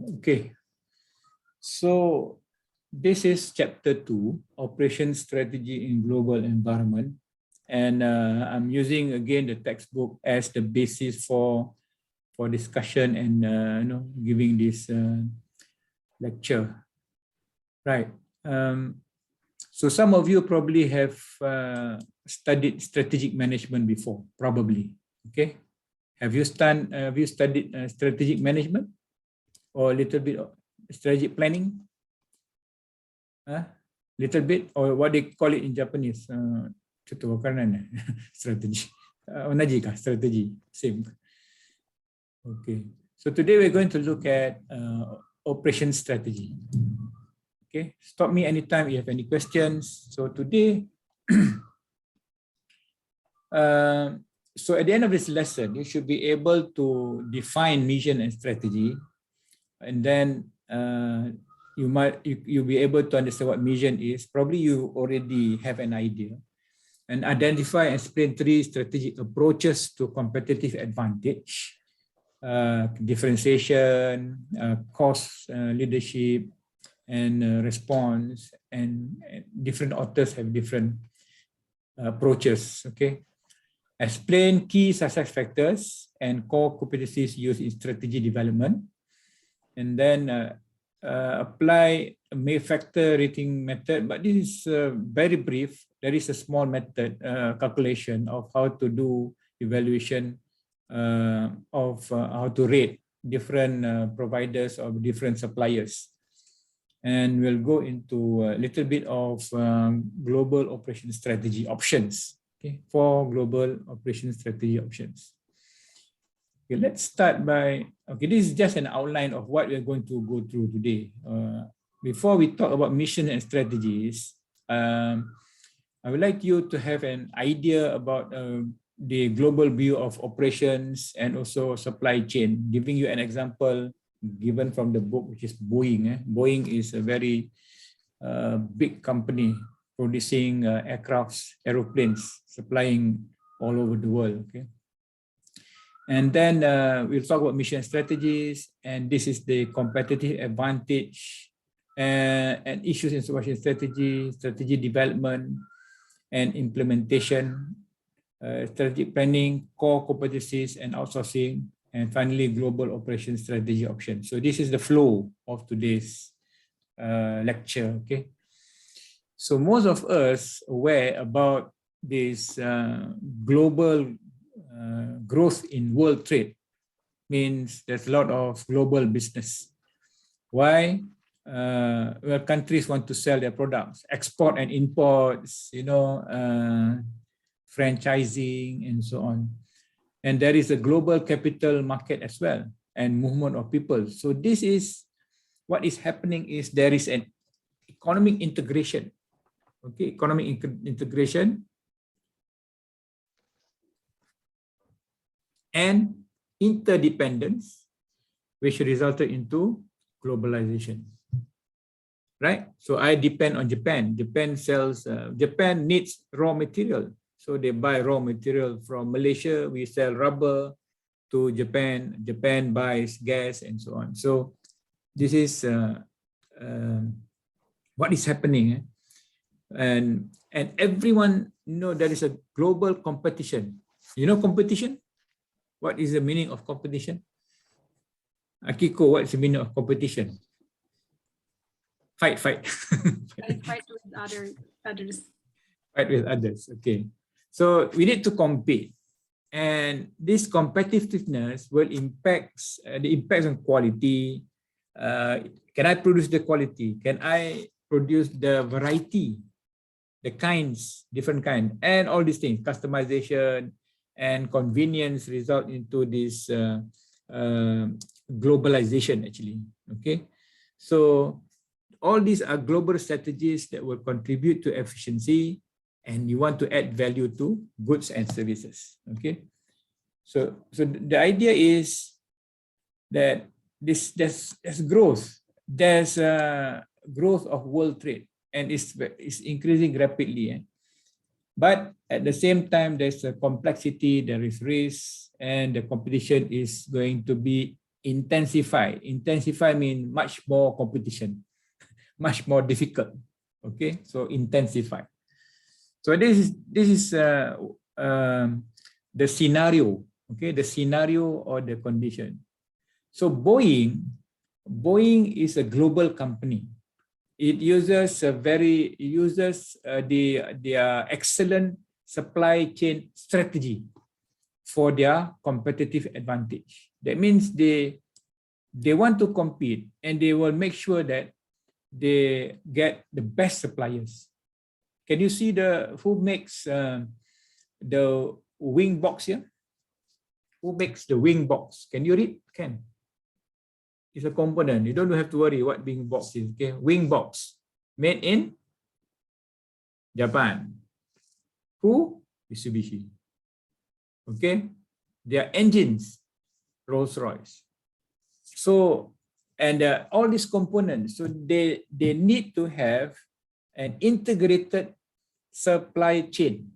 Okay, so this is chapter 2, Operation Strategy in Global Environment. And I'm using again the textbook as the basis for discussion and giving this lecture. Right. So some of you probably have studied strategic management before, probably. Okay. Have you studied strategic management or a little bit of strategic planning? Little bit, or what they call it in Japanese? Strategy. Strategy. Same. Okay. So today we're going to look at operation strategy. Okay. Stop me anytime you have any questions. So today, so at the end of this lesson, you should be able to define mission and strategy, and then you'll be able to understand what mission is. Probably you already have an idea. And identify and explain 3 strategic approaches to competitive advantage, differentiation, cost leadership, and response. And different authors have different approaches. Okay. Explain key success factors and core competencies used in strategy development. And then apply a main factor rating method, but this is very brief. There is a small method calculation of how to do evaluation of how to rate different providers or different suppliers. And we'll go into a little bit of global operation strategy options. Okay, 4 global operation strategy options. Okay, let's start by, okay, this is just an outline of what we're going to go through today. Before we talk about mission and strategies, I would like you to have an idea about the global view of operations and also supply chain, giving you an example given from the book, which is Boeing. Boeing is a very big company producing aircrafts, aeroplanes, supplying all over the world. Okay. And then we'll talk about mission strategies, and this is the competitive advantage and issues in supply chain strategy, strategy development and implementation, strategic planning, core competencies and outsourcing, and finally global operation strategy options. So this is the flow of today's lecture. Okay. So most of us aware about this global growth in world trade, means there's a lot of global business. Why? Well, countries want to sell their products, export and imports, franchising and so on. And there is a global capital market as well, and movement of people. So this is what is happening is there is an economic integration. Okay, economic integration and interdependence, which resulted into globalization. Right? So I depend on Japan. Japan needs raw material. So they buy raw material from Malaysia. We sell rubber to Japan. Japan buys gas and so on. So this is what is happening. And everyone there is a global competition. Competition? What is the meaning of competition? Akiko, what is the meaning of competition? Fight. Fight with others. Fight with others. Okay. So we need to compete. And this competitiveness will impact the impacts on quality. Can I produce the quality? Can I produce the variety, the kinds, different kind, and all these things, customization and convenience result into this globalization actually. Okay. So all these are global strategies that will contribute to efficiency, and you want to add value to goods and services. Okay. So the idea is that there's growth. There's growth of world trade, and it's increasing rapidly. But at the same time, there's a complexity, there is risk, and the competition is going to be intensify. Intensify means much more competition, much more difficult. Okay, so intensify. So this is the scenario. Okay, the scenario or the condition. So Boeing is a global company. It uses their excellent supply chain strategy for their competitive advantage. That means they want to compete and they will make sure that they get the best suppliers. Can you see who makes the wing box here? Who makes the wing box? Can you read? Can. It's a component. You don't have to worry what wing box is. Okay, wing box made in Japan. Who? Mitsubishi. Okay, their engines, Rolls-Royce. So, and all these components, so they need to have an integrated supply chain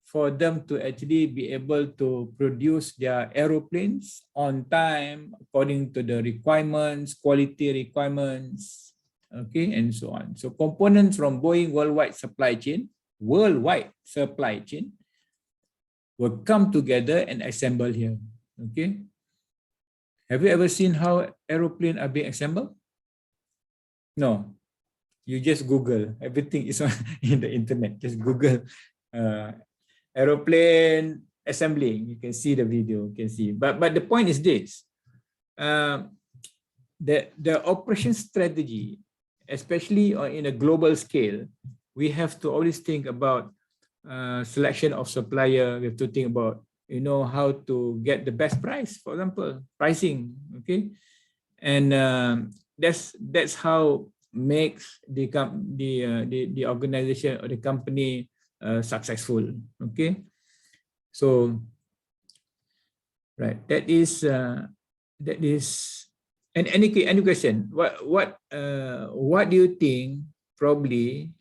for them to actually be able to produce their aeroplanes on time, according to the requirements, quality requirements, okay, and so on. So components from Boeing worldwide supply chain will come together and assemble here, okay? Have you ever seen how aeroplanes are being assembled? No, you just Google. Everything is on in the internet. Just Google aeroplane assembling. You can see the video. You can see. But the point is this: the operation strategy, especially in a global scale, we have to always think about selection of supplier. We have to think about how to get the best price. For example, pricing. Okay, and that's how makes the organization or the company successful. Okay, so right, that is and any question, what do you think probably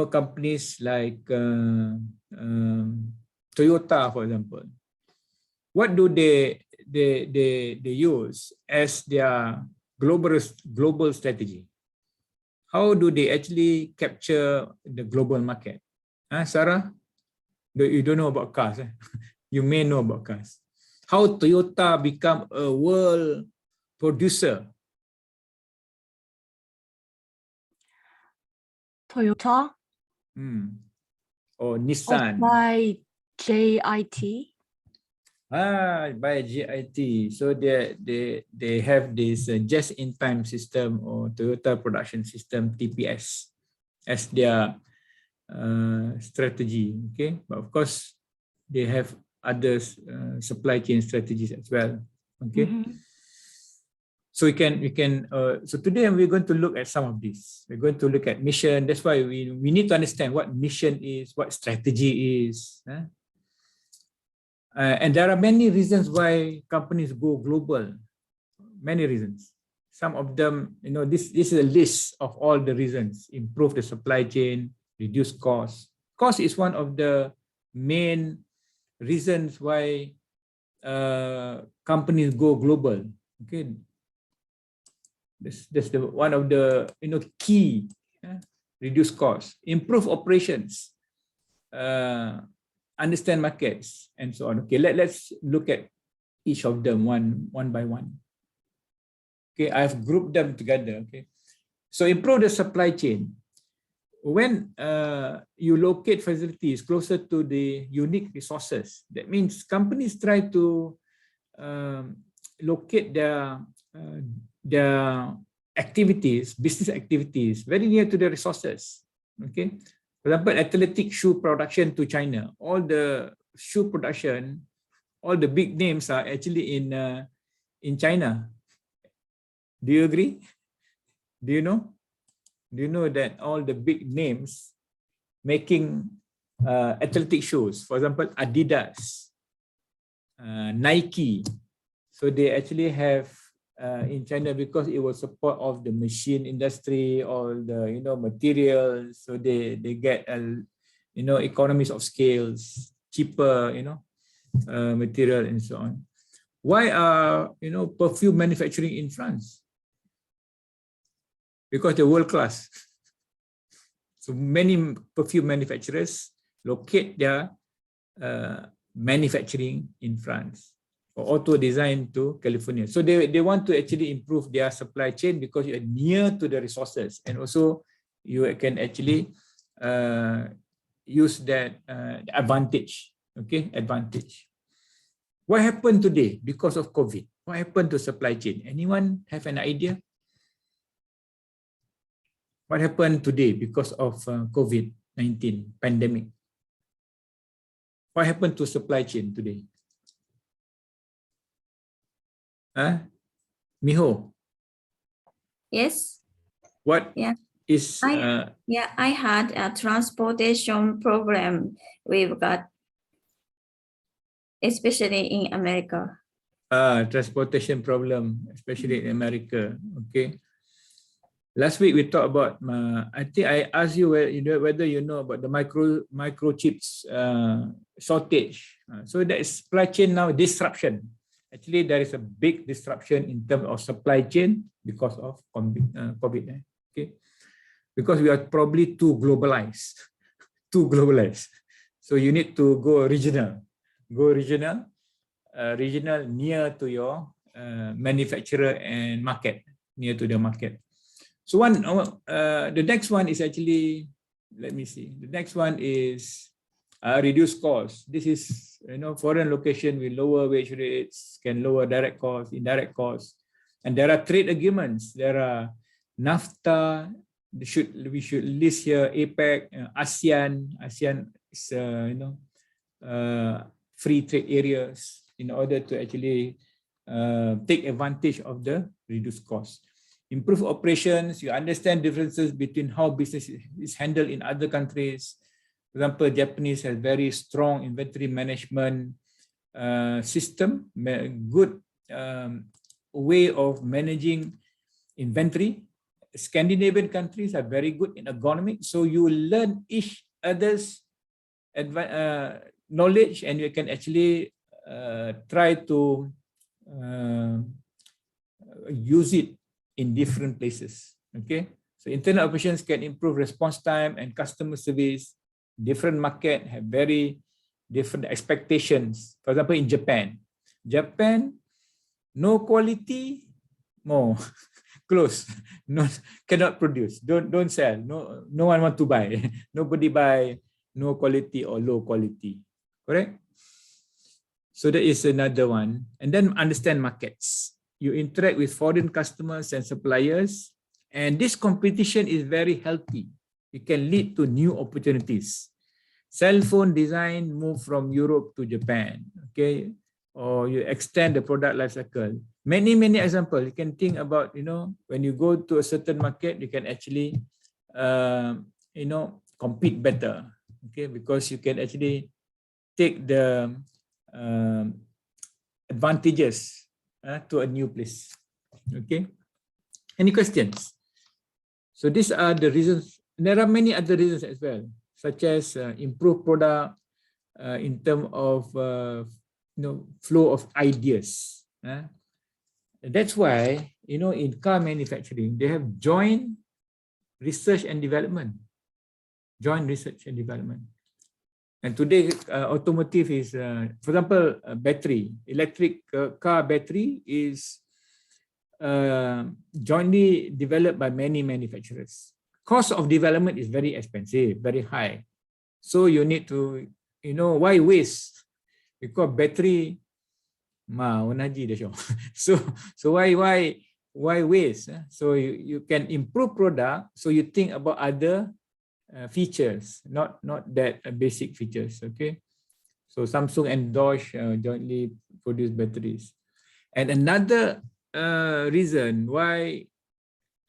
companies like Toyota, for example, what do they use as their global strategy? How do they actually capture the global market? Sarah, you don't know about cars. You may know about cars. How Toyota become a world producer? Toyota or Nissan? By JIT. By GIT. So they have this just-in-time system or Toyota Production System, TPS, as their strategy. Okay, but of course they have other supply chain strategies as well. Okay. So we can so today we're going to look at some of these. We're going to look at mission. That's why we need to understand what mission is, what strategy is. And there are many reasons why companies go global. Many reasons. Some of them, this is a list of all the reasons. Improve the supply chain, reduce costs. Cost is one of the main reasons why companies go global. Okay, that's the one of the key. Reduce costs, improve operations, understand markets, and so on. Okay, let's look at each of them one by one. Okay, I've grouped them together. Okay, so improve the supply chain. When you locate facilities closer to the unique resources, that means companies try to locate their activities, business activities, very near to the resources. Okay, for example, athletic shoe production to China. All the shoe production, all the big names are actually in China. Do you agree? Do you know? Do you know that all the big names making athletic shoes, for example, Adidas, Nike, so they actually have in China because it was support of the machine industry, all the materials, so they get economies of scales, cheaper material and so on. Why are perfume manufacturing in France? Because they're world class. So many perfume manufacturers locate their manufacturing in France or auto design to California. So they want to actually improve their supply chain because you are near to the resources, and also you can actually use that advantage. Okay, advantage. What happened today because of COVID? What happened to supply chain? Anyone have an idea? What happened today because of COVID-19 pandemic? What happened to supply chain today? Miho? Yes. What Yeah. is... I had a transportation problem we've got, especially in America. Transportation problem, especially in America. Okay. Last week we talked about, I think I asked you whether you know about the microchips shortage. So there is supply chain now disruption. Actually, there is a big disruption in terms of supply chain because of COVID. Okay, because we are probably too globalized, So you need to go regional, regional near to your manufacturer and market, near to the market. So the next one is actually, let me see. The next one is reduce costs. This is foreign location with lower wage rates can lower direct costs, indirect costs, and there are trade agreements. There are NAFTA. We should list here APEC, ASEAN. ASEAN is free trade areas in order to actually take advantage of the reduced costs. Improve operations, you understand differences between how business is handled in other countries. For example, Japanese has very strong inventory management system, good way of managing inventory. Scandinavian countries are very good in ergonomics, so you learn each other's knowledge, and you can actually try to use it in different places. Okay, so internal operations can improve response time and customer service. Different market have very different expectations. For example, in Japan, no quality, more close, no, cannot produce, don't sell, no one want to buy, nobody buy no quality or low quality, correct? So that is another one. And then understand markets. You interact with foreign customers and suppliers, and this competition is very healthy. It can lead to new opportunities. Cell phone design move from Europe to Japan, okay? Or you extend the product life cycle. Many examples. You can think about, when you go to a certain market, you can actually, compete better, okay? Because you can actually take the advantages to a new place, okay? Any questions? So these are the reasons. There are many other reasons as well, such as improve product in terms of flow of ideas. That's why in car manufacturing they have joint research and development. And today automotive is, for example, battery, electric car battery is jointly developed by many manufacturers. Cost of development is very expensive, very high. So you need to, why waste? Because battery, so why waste? So you can improve product. So you think about other features, not that basic features. Okay. So Samsung and Dodge jointly produce batteries. And another reason why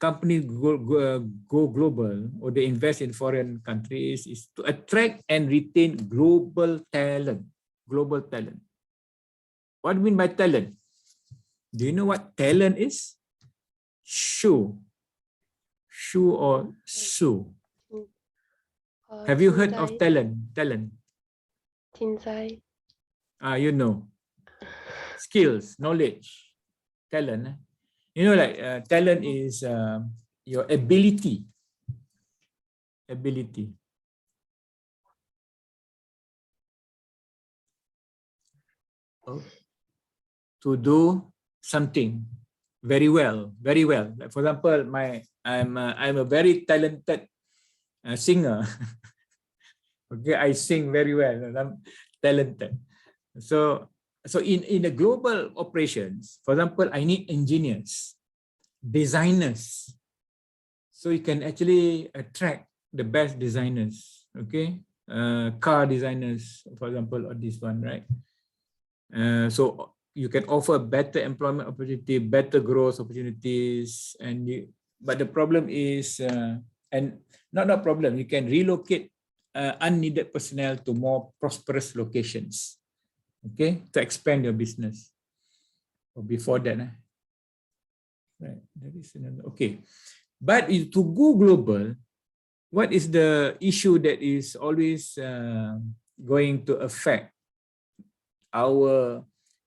companies go global or they invest in foreign countries is to attract and retain global talent. What do you mean by talent? Do you know what talent is? Shoe or shoe? Have you heard of talent? You know. skills, knowledge, talent. You know, like talent is your ability. To do something very well. Like for example, I'm a very talented singer. Okay, I sing very well. I'm talented. So in the global operations, for example, I need engineers, designers. So you can actually attract the best designers. Okay, car designers, for example, or this one, right? So you can offer better employment opportunity, better growth opportunities, but the problem is, and not a problem, you can relocate unneeded personnel to more prosperous locations, okay, to expand your business. Or before that, right? That is another. Okay, but to go global, what is the issue that is always going to affect our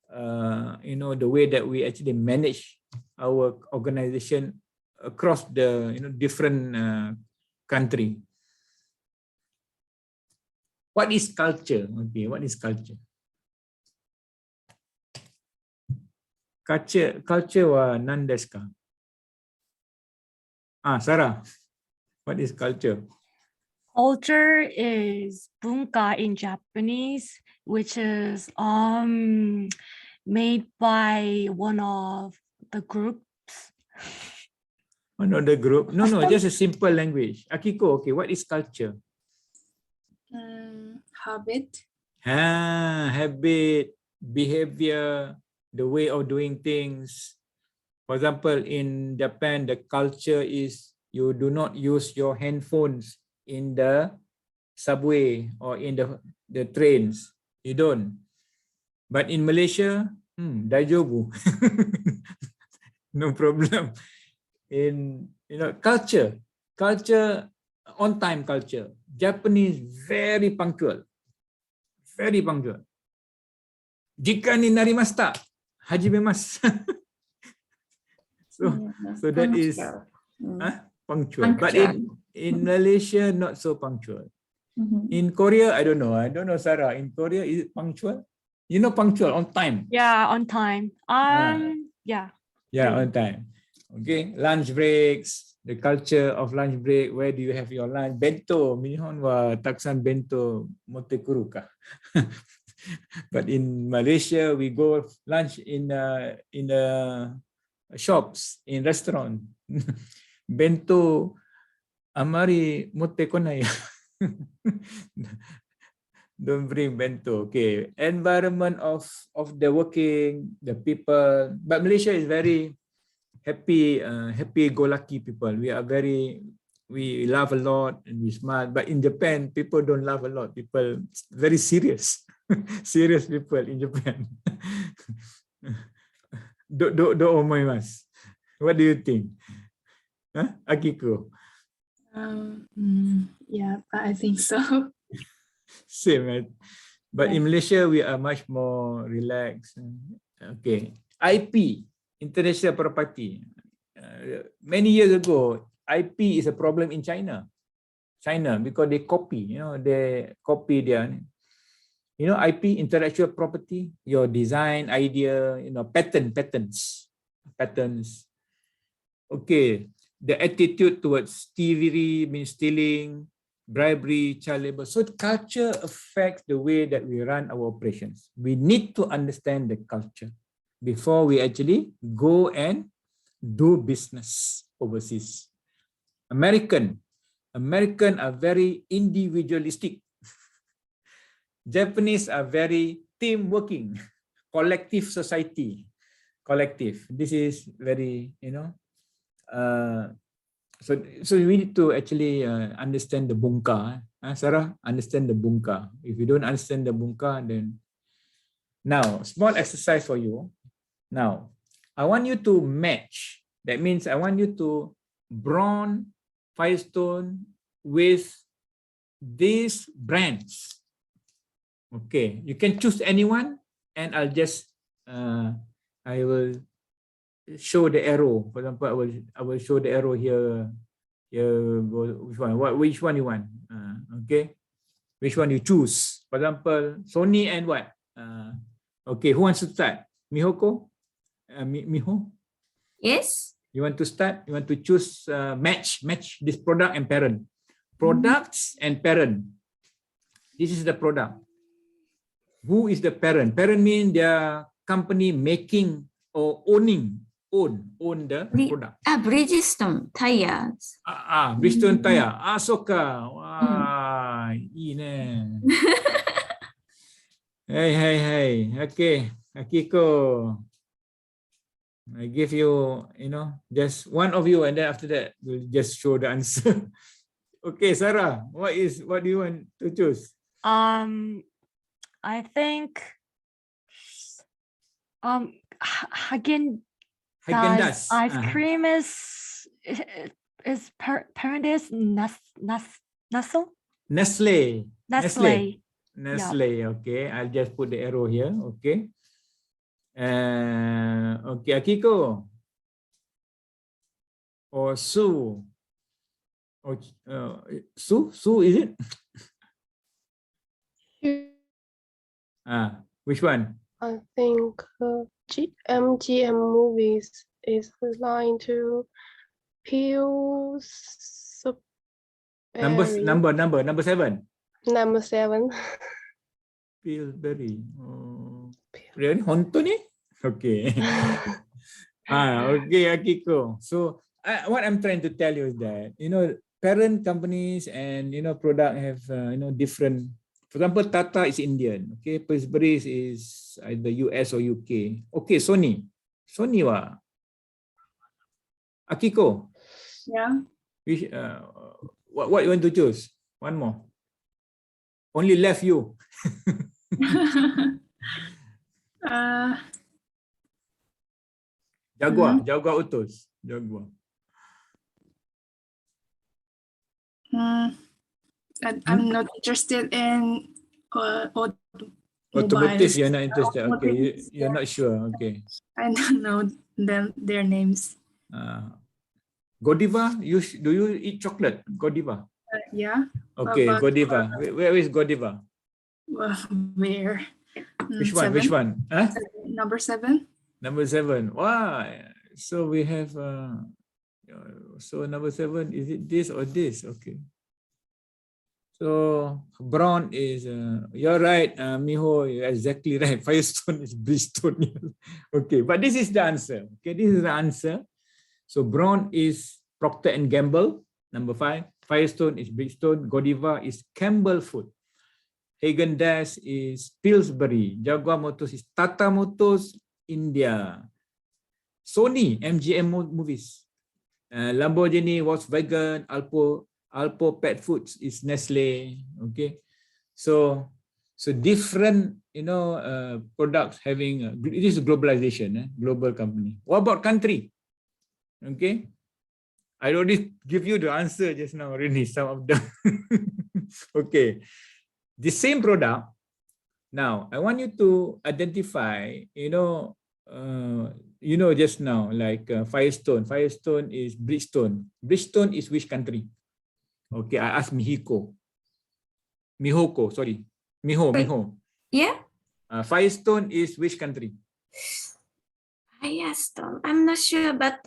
the way that we actually manage our organization across the different country? What is culture? Okay, what is culture? Culture wa nan desu ka? Sarah, what is culture? Culture is bunka in Japanese, which is made by one of the groups. One of the group? No, just a simple language. Akiko, okay, what is culture? Habit. Habit, behavior, the way of doing things. For example, in Japan, the culture is you do not use your handphones in the subway or in the trains. You don't. But in Malaysia, dajobu. No problem. In culture, on time culture. Japanese very punctual. Jika ni narimashita, hajimemasu. So that is punctual. But in Malaysia, not so punctual. In Korea, I don't know, Sarah. In Korea, is it punctual? You know, punctual, on time. Yeah, on time. Yeah. Yeah, on time. Okay, lunch breaks, the culture of lunch break. Where do you have your lunch? Bento, minihon wa taksan bento motekuru ka. But in Malaysia, we go lunch in the shops, in restaurant. Bento amari motte konai. Don't bring bento. Okay, environment of the working, the people. But Malaysia is very happy-go-lucky people. We laugh a lot and we smile. But in Japan, people don't laugh a lot. People very serious, serious people in Japan. Do omoimasu. What do you think, Akiko? Yeah, I think so. Same, right? But Yeah. in Malaysia, we are much more relaxed. Okay, IP, intellectual property. Many years ago, IP is a problem in China because they copy. They copy their. IP, intellectual property, your design idea. Patents. Okay, the attitude towards thievery means stealing, bribery, child labor. So culture affects the way that we run our operations. We need to understand the culture before we actually go and do business overseas. American are very individualistic. Japanese are very team working, collective society. Collective. This is very, so we need to actually understand the bunka. Sarah, understand the bunka. If you don't understand the bunka, then now small exercise for you. Now, I want you to match. That means I want you to bronze Firestone with these brands. Okay, you can choose anyone, and I'll just I will show the arrow. For example, I will show the arrow here. Here, go which one? Which one you want? Okay, which one you choose? For example, Sony and what? Okay, who wants to start? Mihoko? Miho? Yes. You want to start? You want to choose match this product and parent. Products and parent. This is the product. Who is the parent? Parent means their company making or own the product. Bridgestone tires. Bridgestone tire. Soka. Wah, ini. Hey. Okay, Akiko. I give you, just one of you, and then after that we'll just show the answer. Okay, Sarah, what do you want to choose? I think Häagen-Dazs. ice cream is parenthesis Nestle. Nestle. Okay, I'll just put the arrow here. Okay. Okay, Akiko or Sue. Or Sue, is it? Which one? I think MGM movies is aligned to Pillsbury. Number 7. Number 7. Pillsbury. Really? Honto ni? Okay. Okay, Akiko. So what I'm trying to tell you is that, parent companies and, product have, different. For example, Tata is Indian. Okay, Pillsbury is either US or UK. Okay, Sony wa. Akiko. Yeah. Which, what you want to choose? One more. Only left you. Jaguar Autos. Jaguar. I'm not interested in Automotive, mobiles. you're not interested. Okay, Automotive, you're not sure. Okay. I don't know their names. Godiva, do you eat chocolate? Godiva. Yeah. Okay, But, Godiva. Where is Godiva? Where? Which one? 7? Which one? Huh? Number 7. Number 7. Wow. So we have. So number 7, is it this or this? Okay. So brown is. You're right, Miho. You're exactly right. Firestone is Bridgestone. Okay, but this is the answer. Okay, this is the answer. So brown is Procter and Gamble. Number 5. Firestone is Bridgestone. Godiva is Campbell Food. Häagen-Dazs is Pillsbury. Jaguar Motors is Tata Motors India. Sony, MGM movies. Lamborghini, Volkswagen, Alpo Pet Foods is Nestle. Okay, so different, products having. This is globalization, global company. What about country? Okay, I already give you the answer just now already. Some of them. Okay, the same product. Now I want you to identify. Just now, like Firestone. Firestone is Bridgestone. Bridgestone is which country? Okay, I asked Miho. Yeah. Firestone is which country? Firestone. I'm not sure, but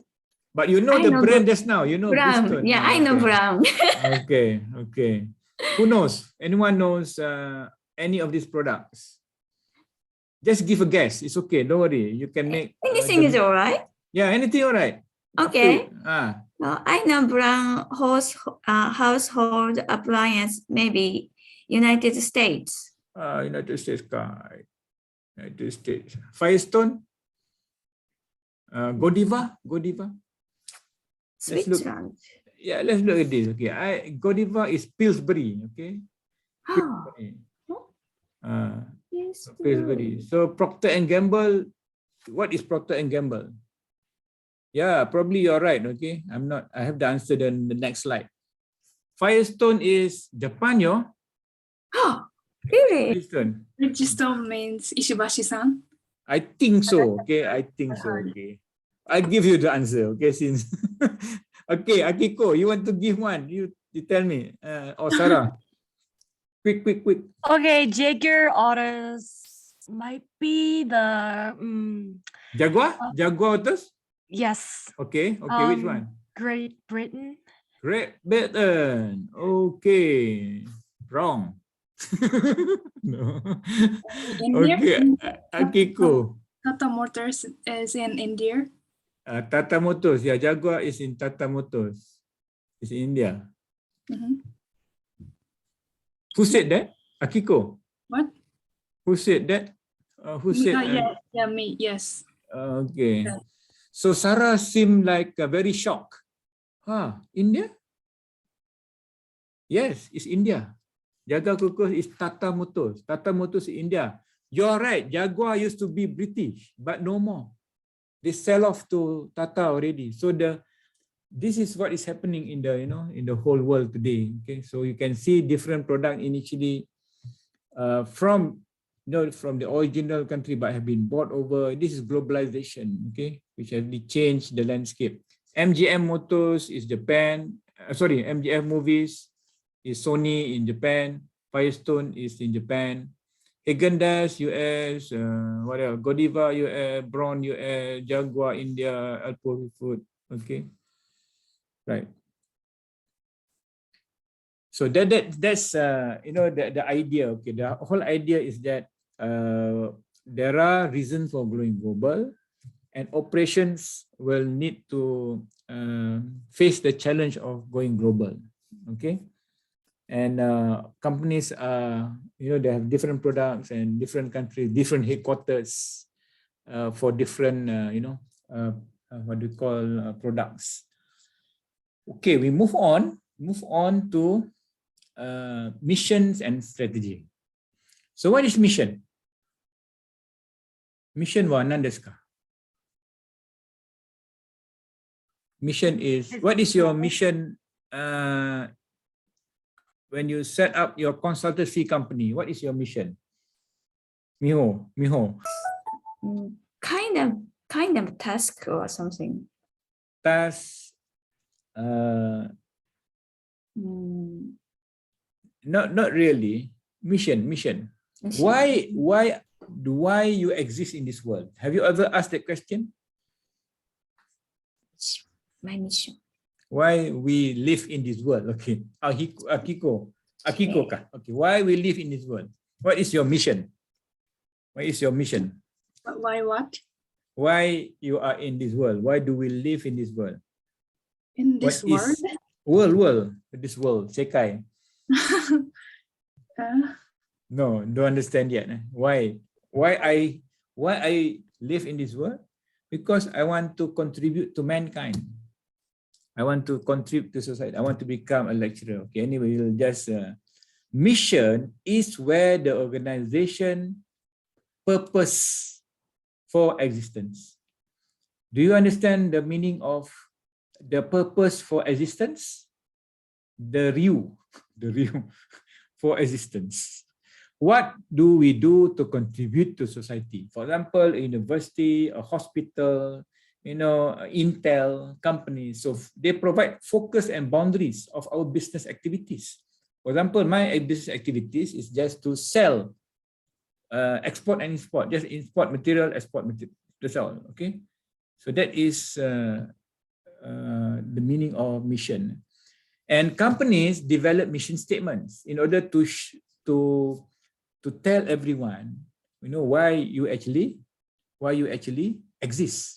you know I the know brand just now. You know Brown. Bridgestone. Yeah, I know Okay. Brown. Okay. Who knows? Anyone knows any of these products? Just give a guess. It's okay. Don't worry. You can make. Anything is all right. Yeah, anything all right. Okay. Ah. Well, I know Brown household appliance, maybe United States. United States. United States. Firestone. Godiva. Switzerland. Yeah, let's look at this. Okay, Godiva is Pillsbury. Okay. Oh, Pillsbury. yes. Pillsbury. So Procter and Gamble. What is Procter and Gamble? Yeah, probably you're right. Okay, I'm not. I have the answer in the next slide. Firestone is Japan, Oh, really? Firestone. Bridgestone means Ishibashi-san. I think so. Okay, I think so. Okay, I give you the answer. Okay, since okay, Akiko, you want to give one? You tell me. Or Sarah, quick, quick, quick. Okay, Jaguar Autos might be the Jaguar, Jaguar Autos. yes. Okay, okay, which one? Great Britain. Great Britain. Okay, wrong. No. India. Okay, Akiko. Tata Motors is in India. Tata Motors. Yeah, Jaguar is in Tata Motors. It's in India. Mhm. Who said that? Akiko. What? Who said that? Who said? Yeah, me. Yes. Okay. So Sarah seemed like very shocked. India? Yes, it's India. Jaguar Kukus is Tata Motors. Tata Motors is India. You're right. Jaguar used to be British, but no more. They sell off to Tata already. So this is what is happening in the whole world today. Okay, so you can see different product initially from the original country, but have been bought over. This is globalization. Okay, which has changed the landscape. MGM Motors is Japan. MGM Movies is Sony in Japan. Firestone is in Japan. Haagen-Dazs US, what else? Godiva US, Braun US, Jaguar India, Alpo Food. Okay, right. So that's the idea. Okay, the whole idea is that there are reasons for going global, and operations will need to face the challenge of going global. Okay, and companies are they have different products and different countries, different headquarters for different what do you call products. Okay, we move on to missions and strategy. So what is mission? Mission wa nan desu ka? Mission is, what is your mission when you set up your consultancy company? What is your mission? Miho. Kind of task or something. Task, not really. Mission. Why you exist in this world? Have you ever asked that question? My mission. Why we live in this world? Okay. Akiko ka? Okay. Why we live in this world? What is your mission? What is your mission? Why what? Why you are in this world? Why do we live in this world? In this world? World. This world. Sekai. No, don't understand yet. Why I live in this world? Because I want to contribute to mankind. I want to contribute to society. I want to become a lecturer. Okay, anyway, we'll just mission is where the organization purpose for existence. Do you understand the meaning of the purpose for existence? The Ryu for existence. What do we do to contribute to society? For example, a university, a hospital, Intel companies. So they provide focus and boundaries of our business activities. For example, my business activities is just to sell, export and import, just import material, export material, that's all. Okay, so that is the meaning of mission. And companies develop mission statements in order to tell everyone, why you actually exist.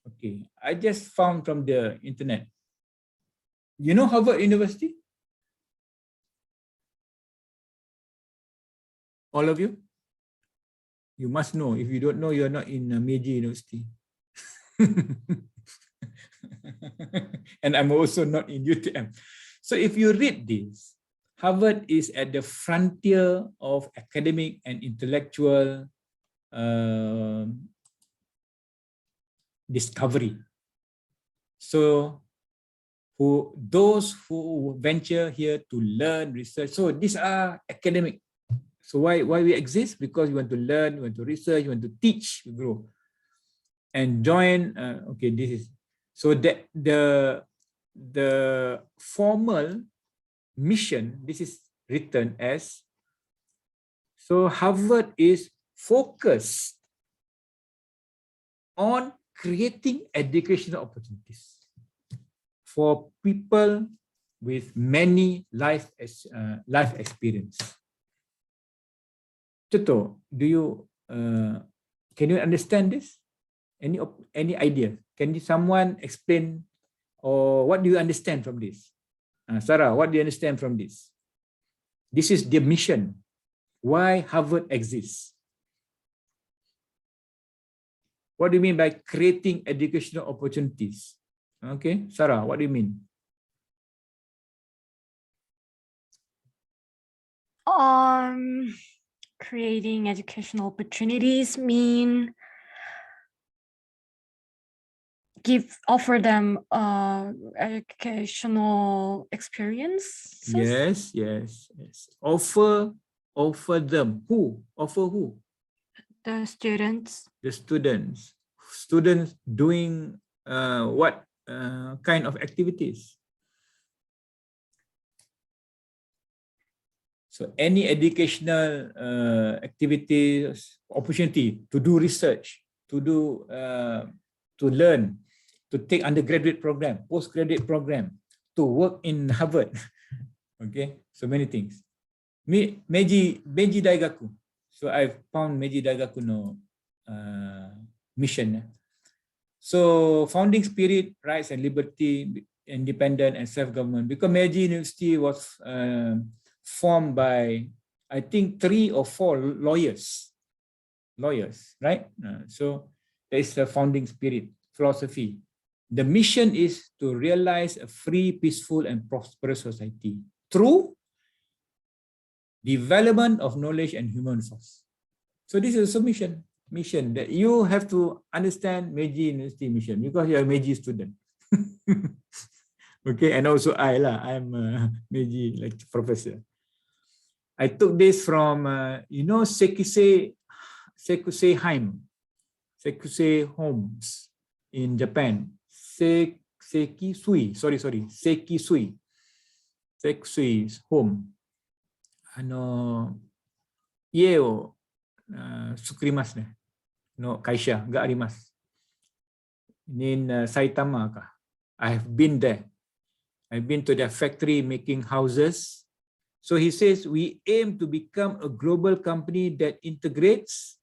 Okay, I just found from the internet. You know Harvard University? All of you? You must know. If you don't know, you're not in Meiji University. And I'm also not in UTM. So if you read this, Harvard is at the frontier of academic and intellectual discovery. So those who venture here to learn, research, so these are academic. So why we exist? Because we want to learn, we want to research, we want to teach, we grow. And join, okay, this is, so that the formal mission, this is written as, so Harvard is focused on creating educational opportunities for people with many life experience. Toto, can you understand this? Any idea? Can someone explain, or what do you understand from this? Sarah, what do you understand from this? This is the mission. Why Harvard exists? What do you mean by creating educational opportunities? Okay, Sarah, what do you mean? Creating educational opportunities mean offer them educational experience. Yes. Offer them. Who? Offer who? The students. The students. Students doing what kind of activities? So any educational activities, opportunity to do research, to do to learn, to take undergraduate program, postgraduate program, to work in Harvard. Okay, so many things. Meiji Daigaku. So I've found Meiji Daigaku no mission. So founding spirit, rights and liberty, independent and self-government. Because Meiji University was formed by, I think, 3 or 4 lawyers, right? So there is a founding spirit, philosophy. The mission is to realize a free, peaceful, and prosperous society through development of knowledge and human resource. So this is a mission that you have to understand Meiji University mission because you're a Meiji student. Okay, and also I'm a Meiji professor. I took this from Sekisei Homes in Japan. Sekisui home. Ie o sukurimasu ne. No kaisha ga arimasu. In Saitama ka. I have been there. I've been to their factory making houses. So he says, we aim to become a global company that integrates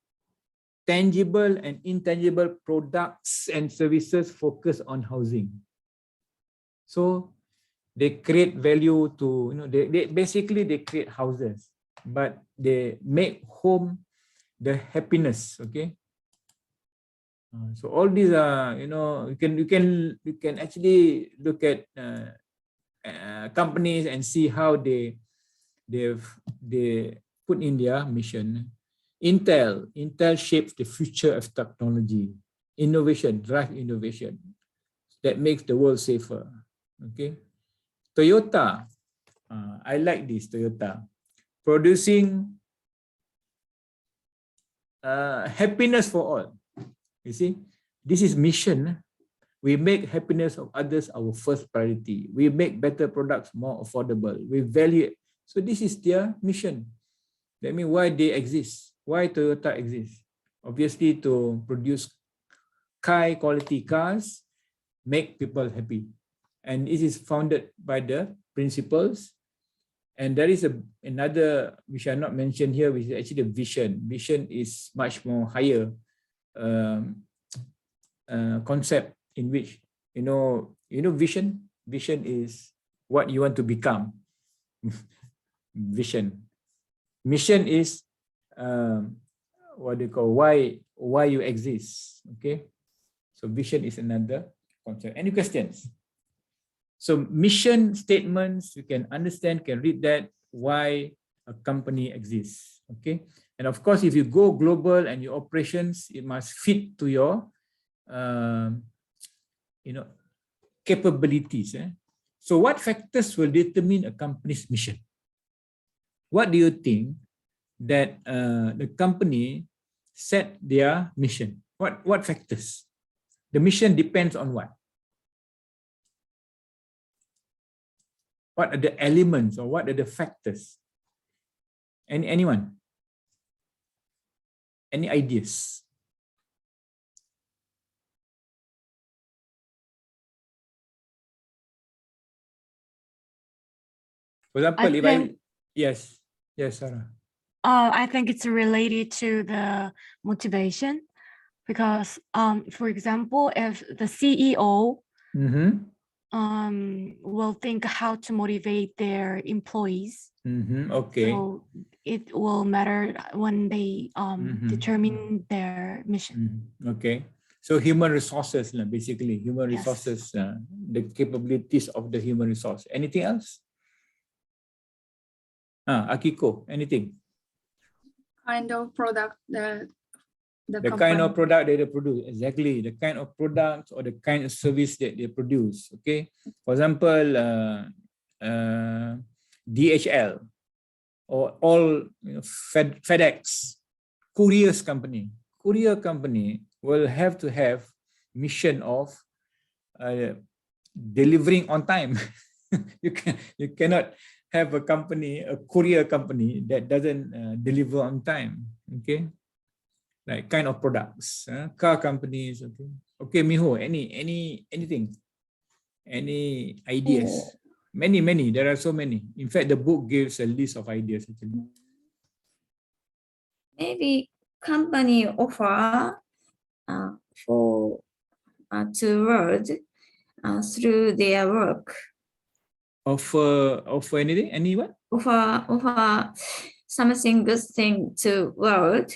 tangible and intangible products and services focused on housing. So they create value to, they basically create houses, but they make home the happiness. Okay. So all these are, you can actually look at companies and see how they put in their mission. Intel shapes the future of technology. Innovation, drive innovation that makes the world safer. Okay. Toyota, I like this Toyota. Producing happiness for all. You see, this is mission. We make happiness of others our first priority. We make better products more affordable. We value it. So this is their mission. That means why they exist. Why Toyota exists. Obviously to produce high quality cars, make people happy. And it is founded by the principles. And there is another, which I not mentioned here, which is actually the vision. Vision is much more higher concept in which, vision is what you want to become. Vision. Mission is what they call why you exist. Okay. So vision is another concept. Any questions? So mission statements, you can understand, can read that, why a company exists. Okay. And of course, if you go global and your operations, it must fit to your capabilities. So what factors will determine a company's mission? What do you think that the company set their mission? What factors? The mission depends on what? What are the elements or what are the factors? Anyone? Any ideas? For example, yes, Sarah. I think it's related to the motivation because, for example, if the CEO will think how to motivate their employees, Okay. so it will matter when they determine their mission. Okay. So human resources, basically human Yes. resources, the capabilities of the human resource. Anything else? Akiko, anything? Kind of product that the The company. kind of product that they produce, exactly, the kind of products or the kind of service that they produce. Okay, for example, DHL or all FedEx, courier company will have to have mission of delivering on time. you cannot have a courier company that doesn't deliver on time. Okay, like kind of products, car companies. Okay, Miho, anything, any ideas? Many. There are so many. In fact, the book gives a list of ideas actually. Maybe company offer for to world through their work. Offer anything? Anyone? Offer something good thing to world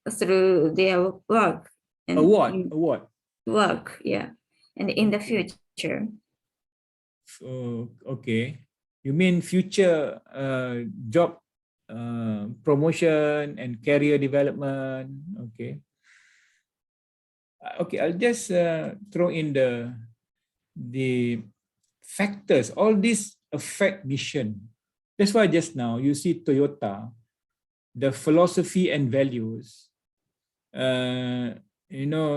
through their work. And Award. Work, yeah. And in the future. Okay. You mean future job promotion and career development? Okay. Okay, I'll just throw in the factors. All these affect mission. That's why just now you see Toyota, the philosophy and values.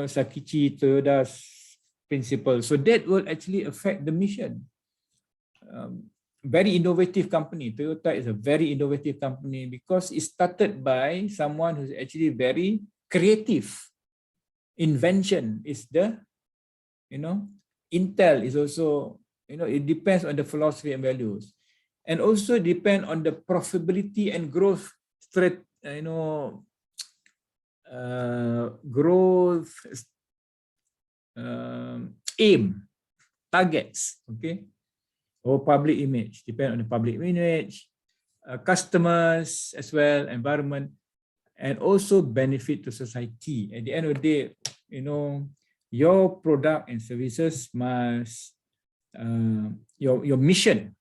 Sakichi Toyoda's principle. So that will actually affect the mission. Very innovative company. Toyota is a very innovative company because it started by someone who's actually very creative. Invention is Intel is also, it depends on the philosophy and values, and also depend on the profitability and growth aim, targets, okay, or public image, depend on the public image, customers as well, environment, and also benefit to society. At the end of the day, your product and services must your mission,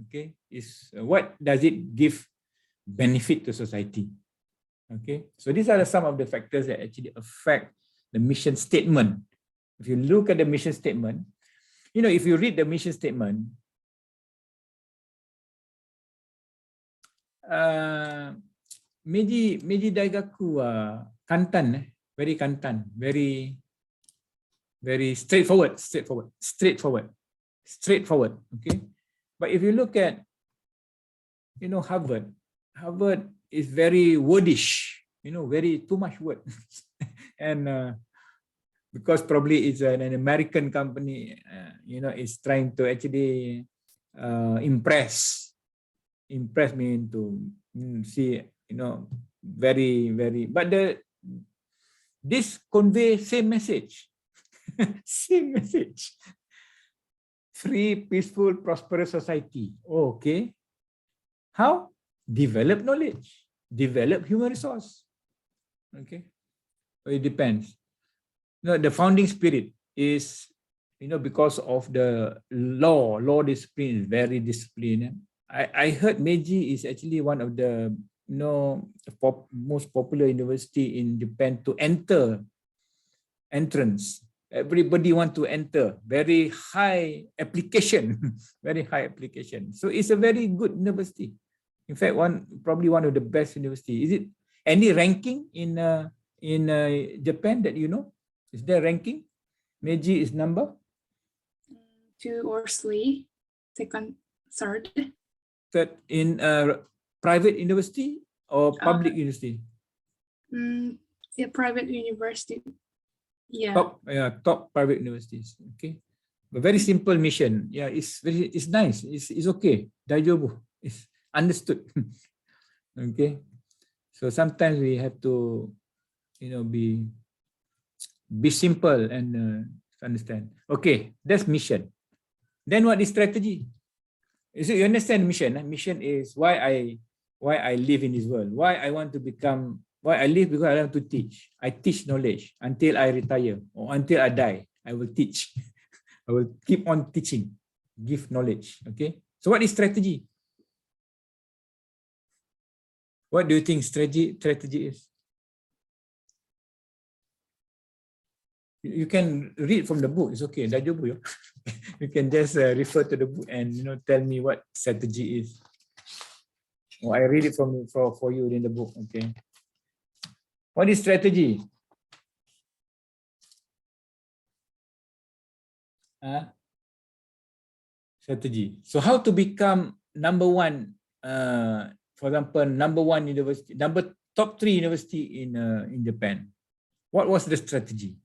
okay, is what does it give benefit to society? Okay, so these are some of the factors that actually affect the mission statement. If you look at the mission statement, if you read the mission statement, Meiji Daigaku kantan, very kantan, very straightforward. Okay, but if you look at Harvard is very wordish, very too much word, and because probably it's an American company, is trying to actually impress me to see, very, but this convey same message. Same message. Free, peaceful, prosperous society. Okay. How? Develop knowledge. Develop human resource. Okay. So it depends. The founding spirit is, because of the law discipline is very disciplined. I heard Meiji is actually one of the most popular university in Japan to entrance. Everybody want to enter. Very high application. Very high application. So it's a very good university. In fact, probably one of the best university. Is it any ranking in Japan that you know? Is there ranking? Meiji is number 2 or 3, second, third. third in private university or public university? Yeah, private university. Yeah. Top private universities. Okay, a very simple mission. Yeah, it's nice. It's okay. Dajobu. It's understood. Okay, so sometimes we have to, be simple and understand. Okay, that's mission. Then what is strategy? So you understand mission? Mission is why I live in this world. Why I want to become. Why I live, because I want to teach. I teach knowledge until I retire or until I die. I will teach. I will keep on teaching, give knowledge. Okay. So what is strategy? What do you think strategy is? You can read from the book. It's okay. You can just refer to the book and tell me what strategy is. Or I read it for you in the book. Okay. What is strategy? Strategy. So how to become number one? For example, number one university, top 3 university in Japan. What was the strategy?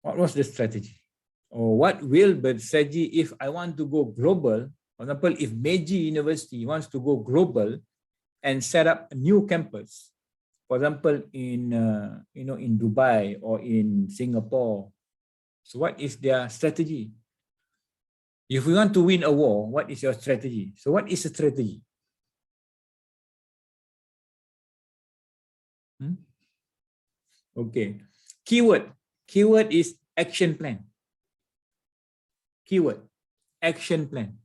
What was the strategy? Or what will be the strategy if I want to go global? For example, if Meiji University wants to go global and set up a new campus, for example, in Dubai or in Singapore. So what is their strategy? If we want to win a war, what is your strategy? So what is a strategy? Okay. Keyword is action plan. Keyword, action plan.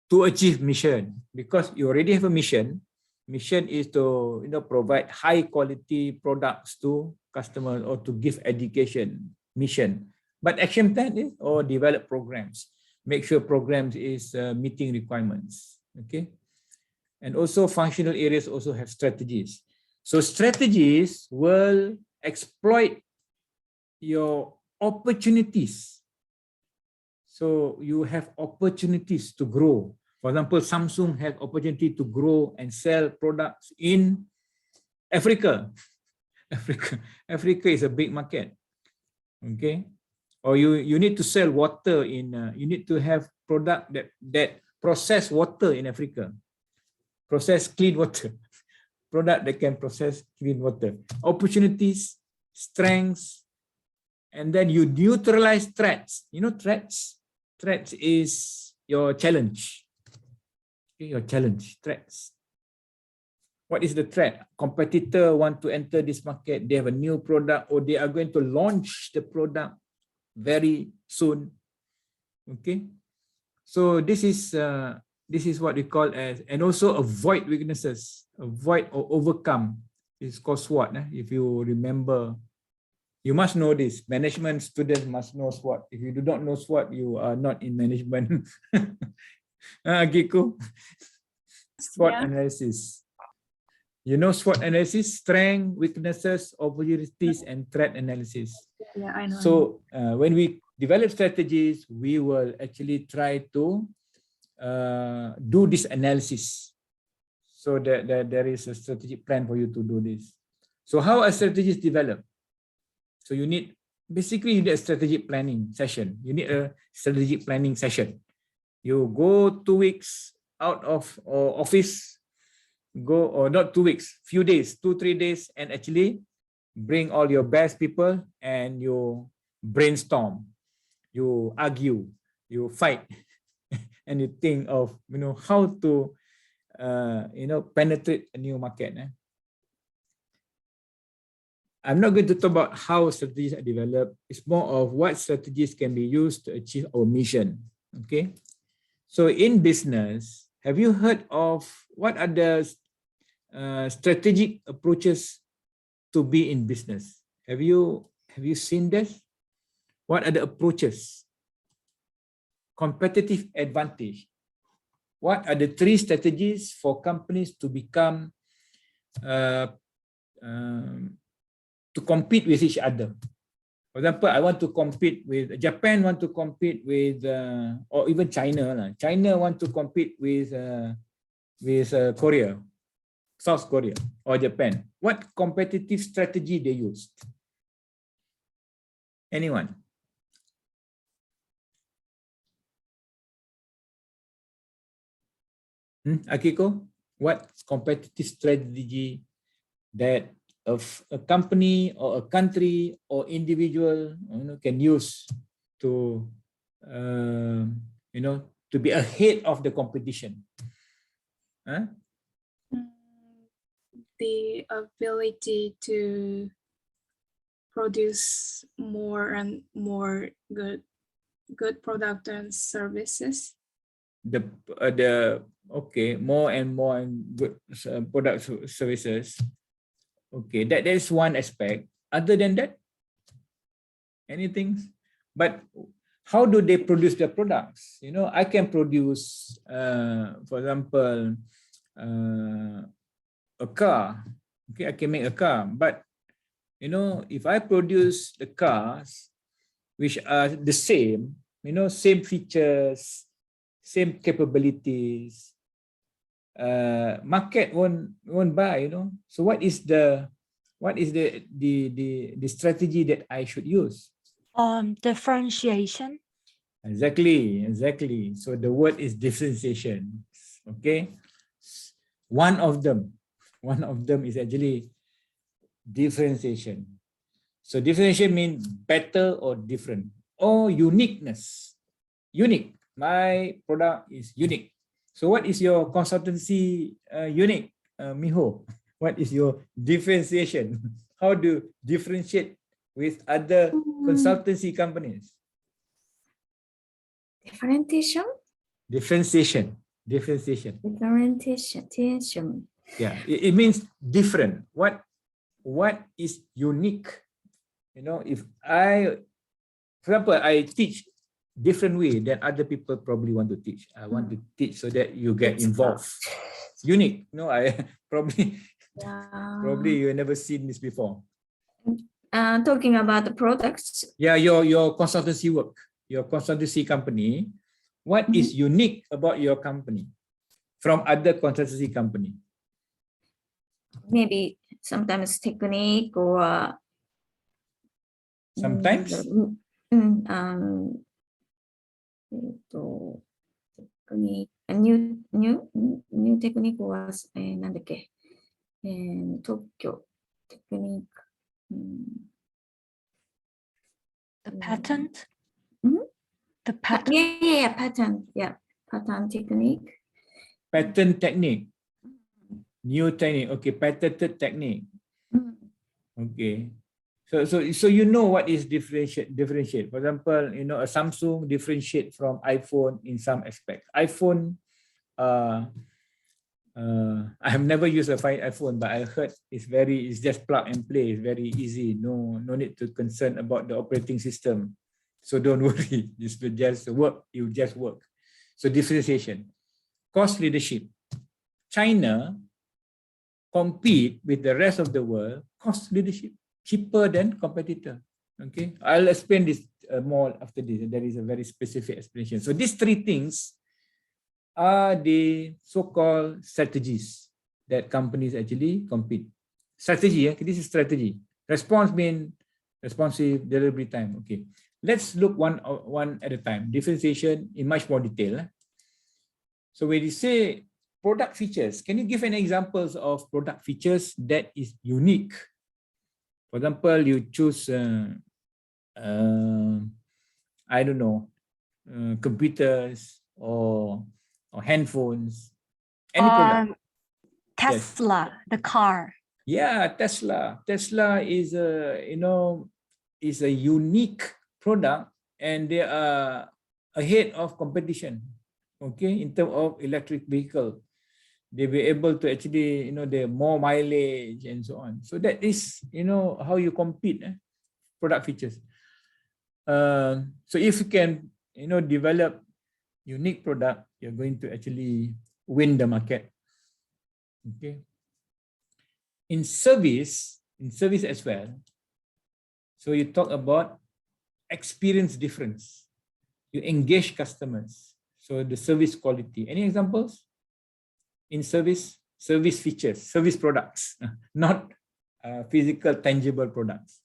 To achieve mission, because you already have a mission. Mission is to provide high quality products to customers or to give education. Mission, but action plan is or develop programs. Make sure programs is meeting requirements. Okay, and also functional areas also have strategies. So strategies will exploit your opportunities. So you have opportunities to grow. For example, Samsung has opportunity to grow and sell products in Africa. Africa is a big market. Okay, or you need to sell water in. You need to have product that process water in Africa. Process clean water. Product that can process clean water. Opportunities, strengths, and then you neutralize threats. Threats. Threats is your challenge. Your challenge, threats. What is the threat? Competitor want to enter this market. They have a new product or they are going to launch the product very soon. Okay. So this is what we call as, and also avoid weaknesses, avoid or overcome. It's called SWOT. If you remember, you must know this. Management students must know SWOT. If you do not know SWOT, you are not in management. Giku. SWOT analysis. You know SWOT analysis, strength, weaknesses, opportunities, and threat analysis. Yeah, I know. So when we develop strategies, we will actually try to do this analysis so that there is a strategic plan for you to do this. So how are strategies developed? So you need a strategic planning session. You need a strategic planning session. You go 2 weeks out of office, or not 2 weeks, few days, 2-3 days, and actually bring all your best people and you brainstorm, you argue, you fight, and you think of how to penetrate a new market. I'm not going to talk about how strategies are developed. It's more of what strategies can be used to achieve our mission. Okay. So in business, have you heard of what are the strategic approaches to be in business? Have you seen this? What are the approaches? Competitive advantage. what are the 3 strategies for companies to become to compete with each other? For example, I want to compete with Japan, want to compete with, or even China. China want to compete with Korea, South Korea, or Japan. What competitive strategy they used? Anyone? Akiko, what competitive strategy that of a company or a country or individual can use to to be ahead of the competition? The ability to produce more and more good product and services. Okay, more and more good product services. Okay, that is one aspect. Other than that, anything? But how do they produce their products? I can produce, for example, a car. Okay, I can make a car, but if I produce the cars which are the same, same features, same capabilities, market won't buy. So what is the strategy that I should use? Differentiation. Exactly. So the word is differentiation. Okay, one of them is actually differentiation. So differentiation means better or different or uniqueness. Unique. My product is unique. So what is your consultancy unique, Miho? What is your differentiation? How do you differentiate with other consultancy companies? Differentiation. Yeah, it means different. What is unique? If for example, I teach different way than other people probably want to teach. I want to teach so that you get involved. Unique. I probably you never seen this before. Talking about the products. Yeah, your consultancy work, your consultancy company. What is unique about your company from other consultancy company? Maybe sometimes technique or sometimes technique, a new technique was なんだっけ、特許 technique, the patent. The patent. Patent technique. Patent technique. New technique. Okay, patented technique. Okay. So what is differentiate. For example, a Samsung differentiate from iPhone in some aspect. iPhone, I have never used a iPhone, but I heard it's just plug and play. It's very easy. No need to concern about the operating system. So don't worry. This will just work. It will just work. So differentiation. Cost leadership. China compete with the rest of the world. Cost leadership. Cheaper than competitor. Okay, I'll explain this more after this. There is a very specific explanation. So these 3 things are the so-called strategies that companies actually compete. Strategy, this is strategy. Response means responsive delivery time. Okay, let's look one at a time. Differentiation in much more detail. So when you say product features, can you give any examples of product features that is unique? For example, you choose, I don't know, computers or handphones. Any product. Tesla, the car. Yeah, Tesla. Tesla is a is a unique product, and they are ahead of competition. Okay, in terms of electric vehicle. They be able to actually, the more mileage and so on. So that is, how you compete, product features. So if you can, develop unique product, you're going to actually win the market. Okay. In service as well. So you talk about experience difference. You engage customers. So the service quality. Any examples? In service features, service products, not physical tangible products.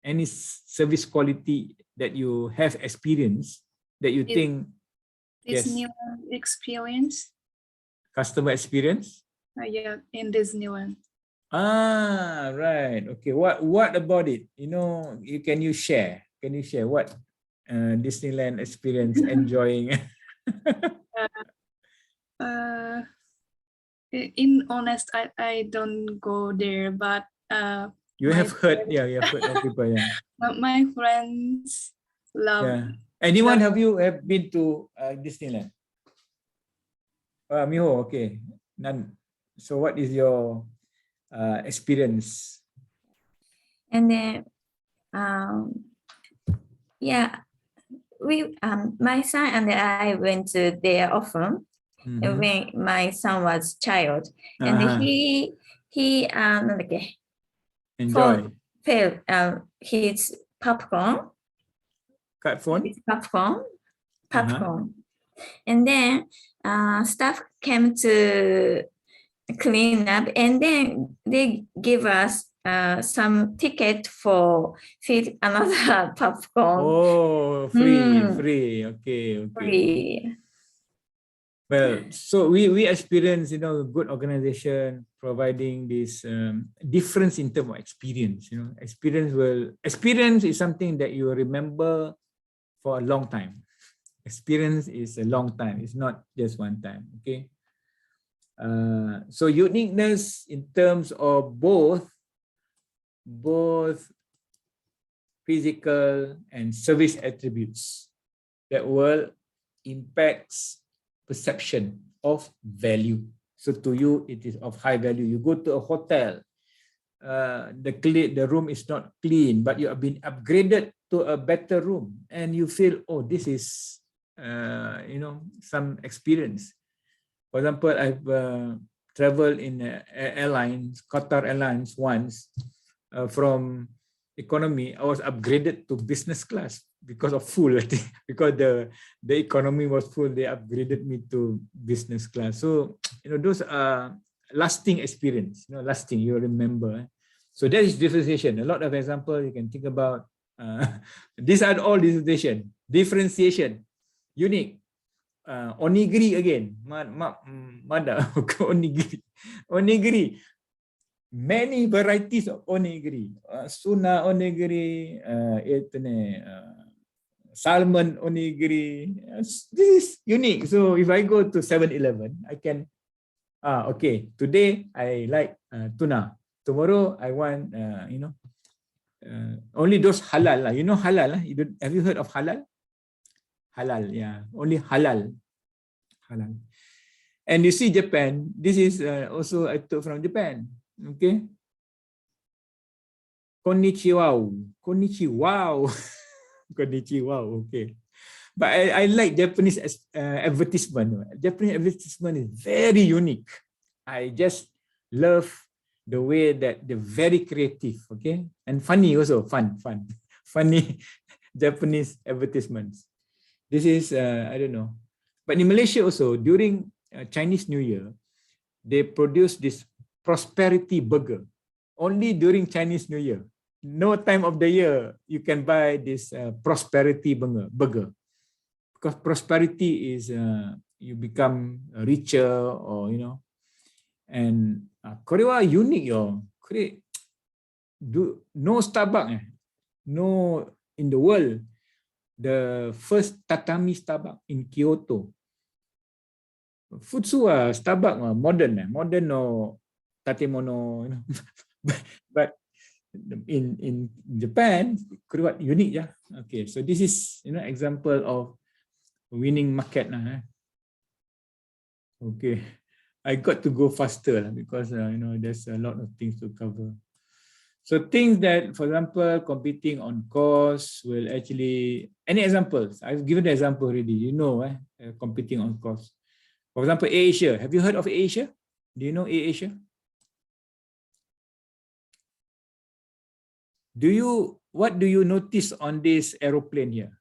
Any service quality that you have experienced that you think This yes. new experience. Customer experience? Yeah, in this new one. Ah, right. Okay. What about it? Can you share? Can you share what Disneyland experience enjoying? In honest, I don't go there, but You my have heard, friends- you have heard of people, yeah. my friends love. Yeah. Anyone have been to Disneyland? Miho, okay. None. So what is your experience? And then, yeah, my son and I went to there often when my son was child, and heなんだっけ Enjoy. felt his popcorn. Cut phone? It's popcorn. And then staff came to clean up, and then they give us some ticket for feed another popcorn. Oh, free. Okay. Free. Well, so we experience, good organization providing this difference in terms of experience. Experience is something that you remember for a long time. Experience is a long time. It's not just one time. Okay. So uniqueness in terms of both physical and service attributes that will impacts perception of value. So to you, it is of high value. You go to a hotel, the room is not clean, but you have been upgraded to a better room, and you feel, oh, this is, some experience. For example, I've traveled in airlines, Qatar Airlines once, from economy. I was upgraded to business class because of full, I think, because the economy was full, they upgraded me to business class. So, those are lasting experience, lasting, you remember. So that is differentiation. A lot of examples you can think about. These are all differentiation, unique. Onigiri again. Mada, onigiri. Many varieties of onigiri. Suna onigiri, salmon onigiri. This is unique. So if I go to 7-Eleven, I can, okay, today I like tuna. Tomorrow I want, only those halal. Halal. Have you heard of halal? Halal, yeah. Only halal. And you see Japan, this is also I took from Japan. Okay. Konnichiwa. Konnichiwa. Okay. But I like Japanese advertisement. Japanese advertisement is very unique. I just love the way that they're very creative. Okay. And funny also. Funny Japanese advertisements. This is, I don't know. But in Malaysia also, during Chinese New Year, they produce this prosperity burger. Only during Chinese New Year. No time of the year you can buy this prosperity burger. Because prosperity is you become richer, or and Korea unique no Starbucks, no in the world. The first tatami Starbucks in Kyoto. Futsu Starbucks modern no tatemono, but in Japan, unique, yeah. Okay, so this is example of winning market Okay, I got to go faster because there's a lot of things to cover. So things that, for example, competing on cost will actually, any examples? I've given the example already, you know, competing on cost. For example, AirAsia. Have you heard of AirAsia? Do you know AirAsia? What do you notice on this aeroplane here?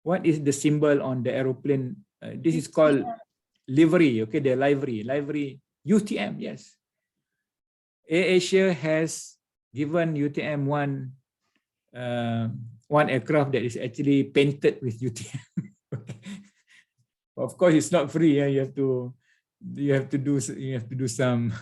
What is the symbol on the aeroplane? This is called livery, okay, the livery, UTM, yes. AirAsia has given UTM one aircraft that is actually painted with UTM. Of course, it's not free. You have to do some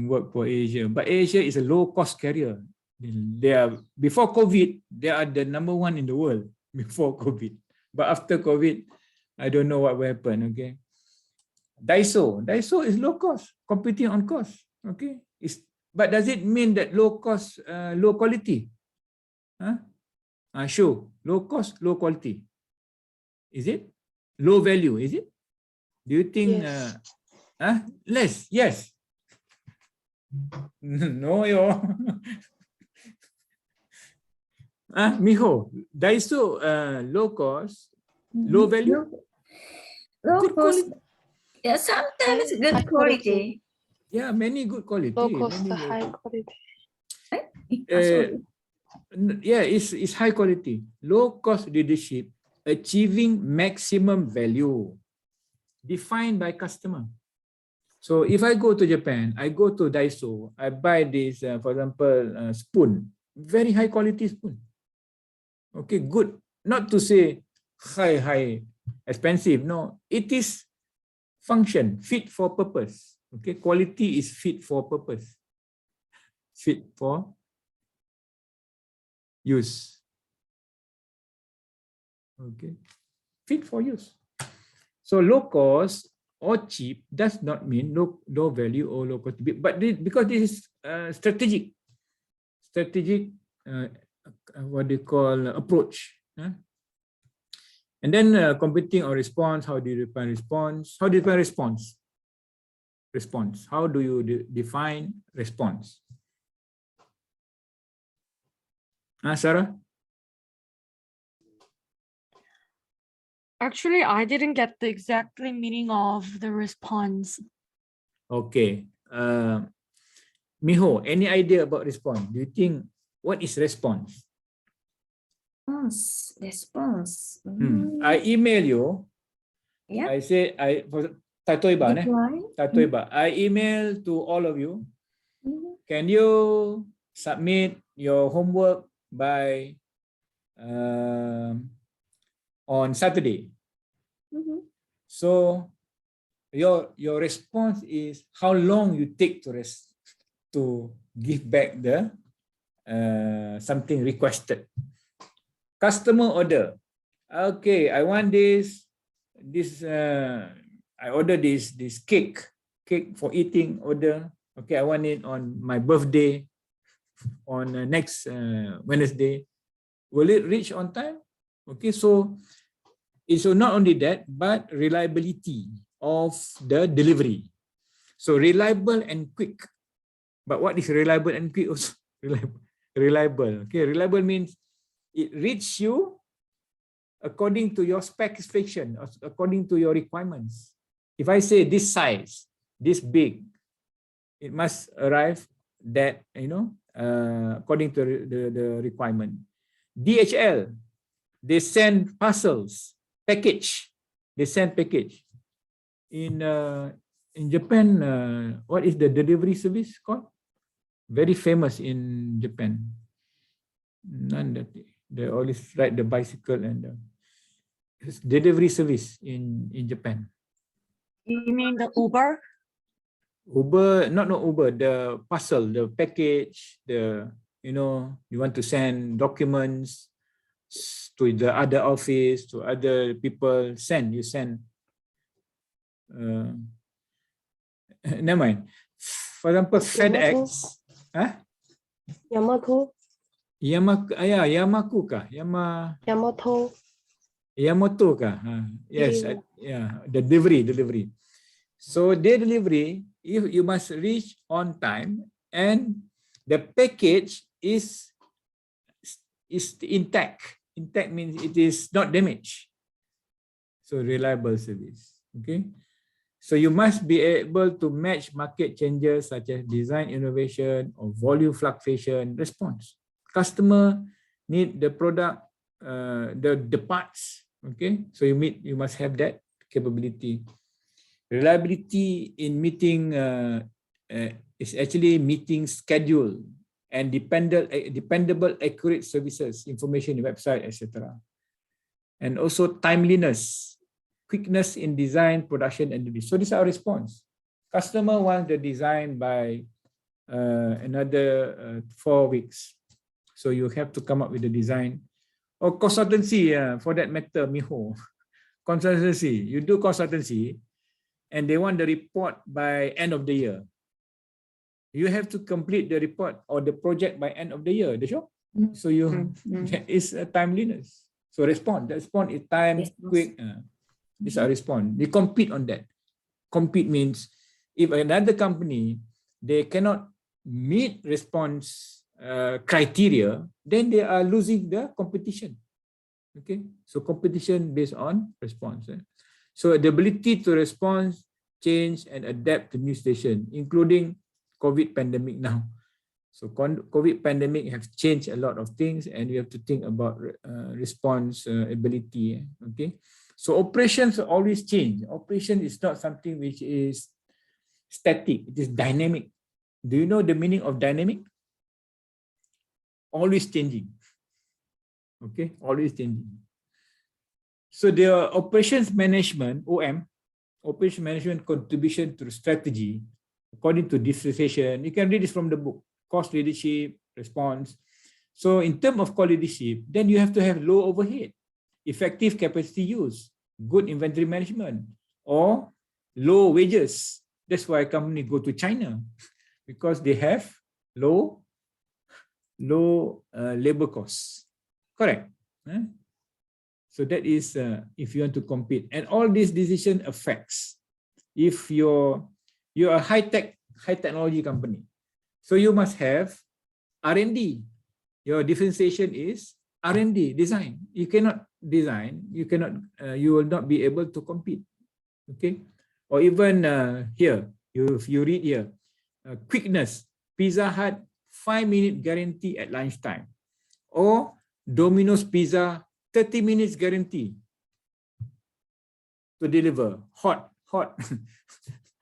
work for Asia. But Asia is a low-cost carrier. They are, before COVID, they are the #1 in the world before COVID. But after COVID, I don't know what will happen. Okay. Daiso is low cost, competing on cost. Okay. But does it mean that low cost, low quality? Huh? Sure. Low cost, low quality. Is it? Low value, is it? Do you think Yes. less? Yes. No, yo. Miho, Daiso, low cost, low value, Low good cost. quality. Yeah, sometimes good High quality. quality. Yeah, many good quality. Low cost, many high quality. Sorry. Yeah, it's high quality. Low cost leadership, achieving maximum value, defined by customer. So if I go to Japan, I go to Daiso, I buy this, for example, spoon, very high quality spoon. Okay, good. Not to say high expensive. No, it is function, fit for purpose. Okay, quality is fit for purpose. Fit for use. Okay, fit for use. So low cost or cheap does not mean low value or low quality, but because this is strategic, what they call approach. And then competing on response. How do you define response? How do you define response? Response. How do you define response? Sarah? Actually, I didn't get the exactly meaning of the response. Okay. Miho, any idea about response? Do you think, what is response? Response. I email you. Yeah. I say, I email to all of you. Can you submit your homework by on Saturday? So your response is how long you take to give back the something requested. Customer order. Okay, I want this. I order this cake for eating order. Okay, I want it on my birthday on next Wednesday. Will it reach on time? Okay, so it's not only that, but reliability of the delivery. So reliable and quick. But what is reliable and quick also? Reliable. Okay, reliable means it reaches you according to your specification, according to your requirements. If I say this size, this big, it must arrive that, according to the requirement. DHL, they send parcels, package. They send package. In Japan, what is the delivery service called? Very famous in Japan. None that they always ride the bicycle and delivery service in Japan. You mean the Uber? Uber, not Uber, the parcel, the package, you want to send documents to the other office, to other people, you send. Never mind. For example, FedEx. Yamato. Yamaku kah? Yamato kah? Yes, the delivery. So their delivery, if you must reach on time, and the package is intact. Intact means it is not damaged. So reliable service. Okay. So you must be able to match market changes such as design innovation or volume fluctuation response. Customer need the product, the parts. Okay. So you must have that capability. Reliability in meeting is actually meeting schedule and dependable, accurate services, information in website, etc. And also timeliness, quickness in design, production, and delivery. So this is our response. Customer wants the design by another 4 weeks. So you have to come up with the design. Or consultancy, for that matter, Miho. Consultancy, you do consultancy, and they want the report by end of the year. You have to complete the report or the project by end of the year, so you it's a timeliness. So the response is time, quick. This is our response. We compete on that. Compete means if another company, they cannot meet response criteria, then they are losing the competition. Okay, so competition based on response. So the ability to respond, change, and adapt to new station, including COVID pandemic now. So COVID pandemic have changed a lot of things, and we have to think about response ability. Okay, so operations always change. Operation is not something which is static; it is dynamic. Do you know the meaning of dynamic? Always changing. Okay, always changing. So the operations management (OM), operation management contribution to the strategy. According to differentiation, you can read this from the book, cost leadership, response. So in terms of cost leadership, then you have to have low overhead, effective capacity use, good inventory management, or low wages. That's why companies go to China, because they have low labor costs. Correct. So that is if you want to compete. And all these decision affects if you're a high technology company. So you must have R&D. Your differentiation is R&D, design. You cannot design, you will not be able to compete. Okay. Or even here, you read here, quickness, Pizza Hut 5-minute guarantee at lunchtime, or Domino's Pizza 30 minutes guarantee to deliver hot.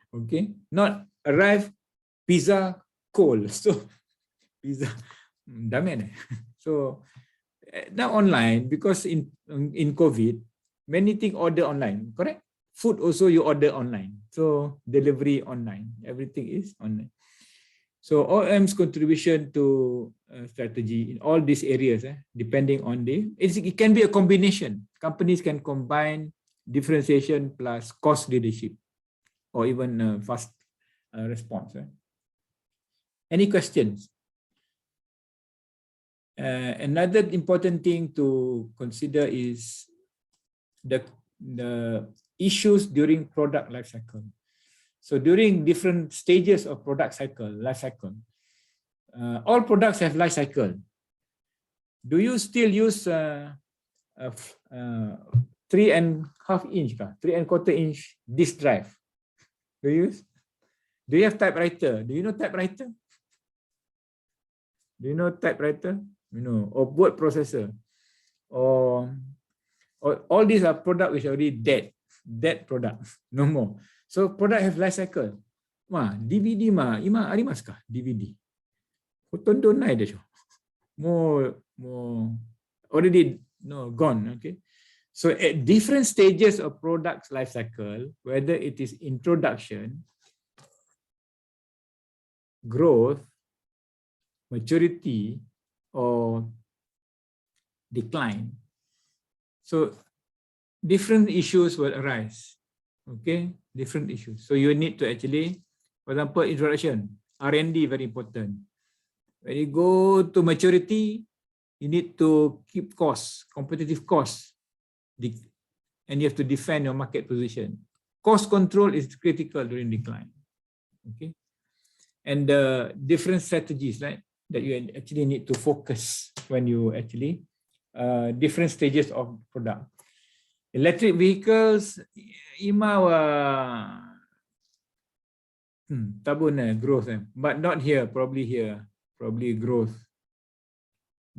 Okay, not arrive pizza cold. So pizza dami. So now online, because in COVID, many things order online, correct? Food also you order online. So delivery online, everything is online. So OM's contribution to strategy in all these areas, depending on it can be a combination. Companies can combine differentiation plus cost leadership, or even fast response. Any questions? Another important thing to consider is the issues during product life cycle. So during different stages of product life cycle, all products have life cycle. Do you still use 3.5 inch, 3.25 inch disk drive? Do you have typewriter? Do you know typewriter? Do you know typewriter? You know, or word processor, or all these are products which are already dead products, no more. So product have life cycle. DVD ima arimasu ka? DVD. Hotondo nai desho. More already gone. Okay. So at different stages of products life cycle, whether it is introduction, growth, maturity, or decline, so different issues will arise. Okay, different issues. So you need to actually, for example, introduction, R&D very important. When you go to maturity, you need to keep costs, competitive costs, and you have to defend your market position. Cost control is critical during decline. Okay, and the different strategies, right? that you actually need to focus when you actually different stages of product. Electric vehicles, imawa tabun growth, but not here, probably here, probably growth.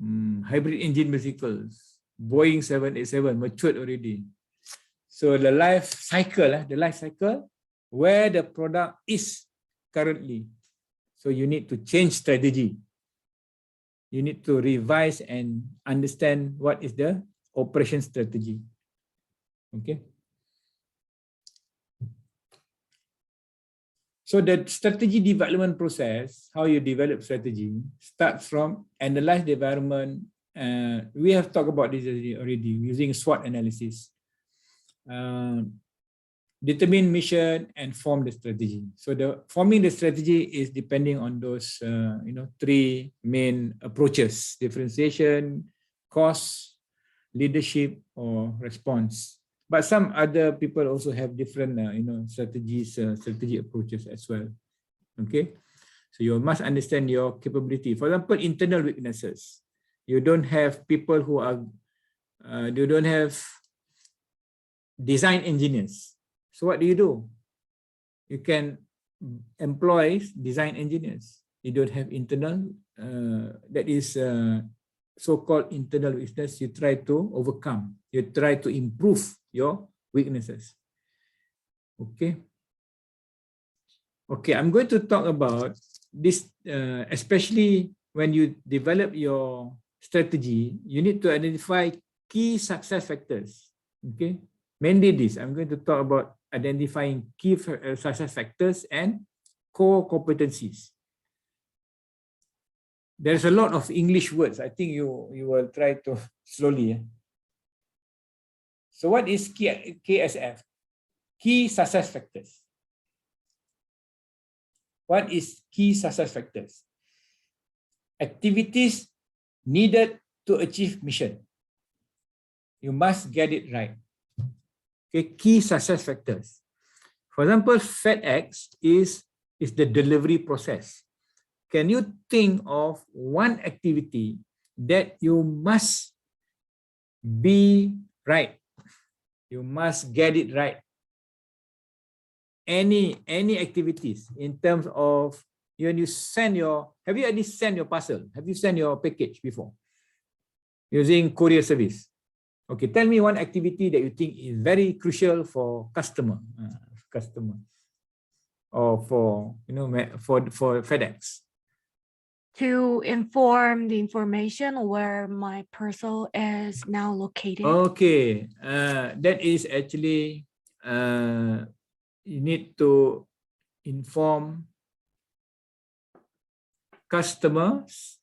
Hybrid engine vehicles, Boeing 787 matured already. So the life cycle, where the product is currently. So you need to change strategy. You need to revise and understand what is the operation strategy. Okay. So the strategy development process, how you develop strategy, starts from analyze the environment. We have talked about this already using SWOT analysis. Determine mission and form the strategy. So the forming the strategy is depending on those three main approaches: differentiation, cost, leadership, or response. But some other people also have different strategy approaches as well. Okay, so you must understand your capability. For example, internal weaknesses. You don't have people who are you don't have design engineers. So what do? You can employ design engineers. You don't have internal, that is so-called internal weakness. You try to overcome. You try to improve your weaknesses. Okay. Okay, I'm going to talk about this, especially when you develop your strategy, you need to identify key success factors. Okay. Mainly this, I'm going to talk about identifying key success factors and core competencies. There's a lot of English words. I think you will try to slowly. So what is KSF? Key success factors. What is key success factors? Activities needed to achieve mission. You must get it right. Okay, key success factors. For example, FedEx is the delivery process. Can you think of one activity that you must be right? You must get it right. Any activities in terms of when you send your, have you already sent your parcel? Have you sent your package before using courier service? Okay, tell me one activity that you think is very crucial for customer, or for for FedEx. To inform the information where my parcel is now located. Okay, that is actually you need to inform customers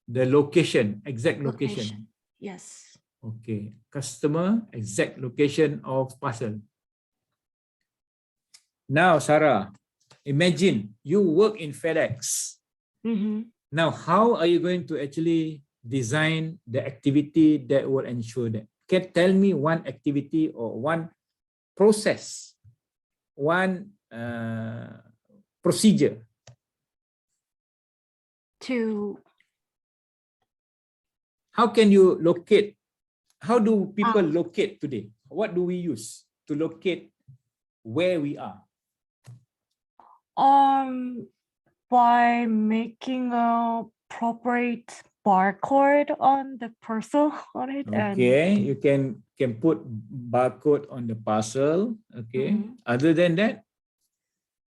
the location, exact location. Yes. Okay, customer exact location of parcel. Now, Sarah, imagine you work in FedEx. Now, how are you going to actually design the activity that will ensure that? Can tell me one activity or one process, one procedure to. How can you locate? How do people locate today? What do we use to locate where we are? By making a appropriate barcode on the parcel on it. Okay, you can put barcode on the parcel. Okay. Other than that,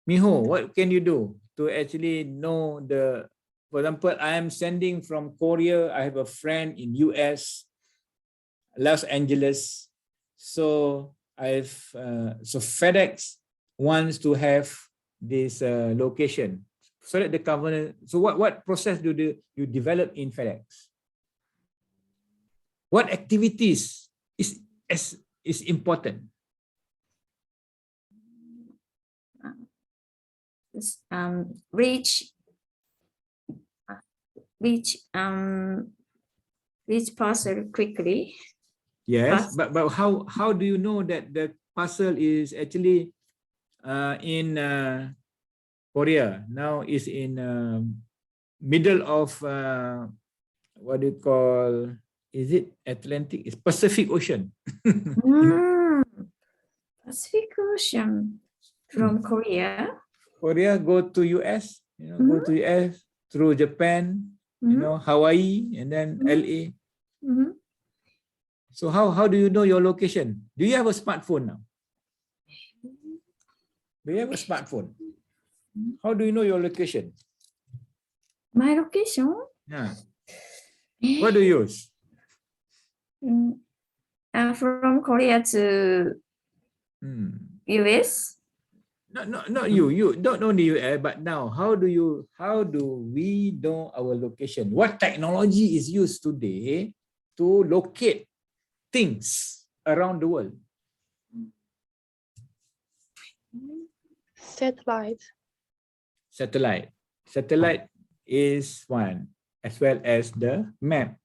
Miho, what can you do to actually know the? For example, I am sending from Korea. I have a friend in US. Los Angeles, so so FedEx wants to have this location so that the government. So what process do you develop in FedEx? What activities is important? Reach parcel quickly. Yes, but how do you know that the parcel is actually in Korea, now is in middle of what do you call? Is it Atlantic? It's Pacific Ocean. Pacific Ocean from Korea. Korea go to US, go to US through Japan, Hawaii, and then LA. So how do you know your location? Do you have a smartphone now? Do you have a smartphone? How do you know your location? My location? Yeah. What do you use? From Korea to US? Not you. You don't know the US, but now how do we know our location? What technology is used today to locate things around the world? Satellite is one, as well as the map.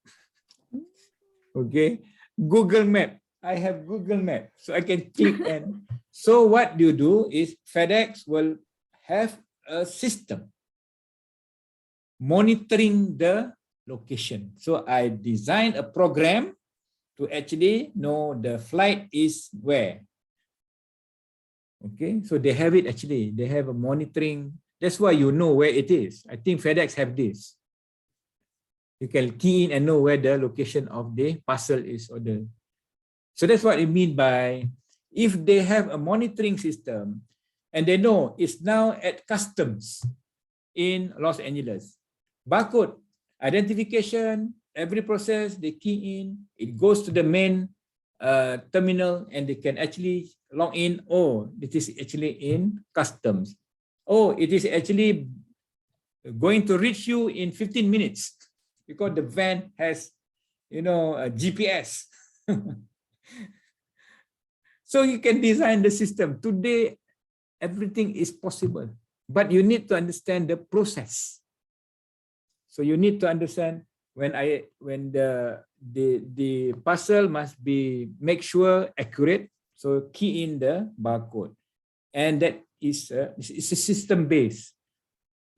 Okay, Google Map. I have Google Map, so I can click and. So what you do is FedEx will have a system monitoring the location. So I designed a program to actually know the flight is where. Okay, so they have it actually. They have a monitoring. That's why you know where it is. I think FedEx have this. You can key in and know where the location of the parcel is ordered. So that's what it means by if they have a monitoring system and they know it's now at customs in Los Angeles. Barcode identification, every process they key in, it goes to the main terminal and they can actually log in. Oh, it is actually in customs. Oh, it is actually going to reach you in 15 minutes because the van has, a GPS. So you can design the system. Today, everything is possible, but you need to understand the process. So you need to understand when the parcel must be make sure accurate. So key in the barcode, and that is it's a system based.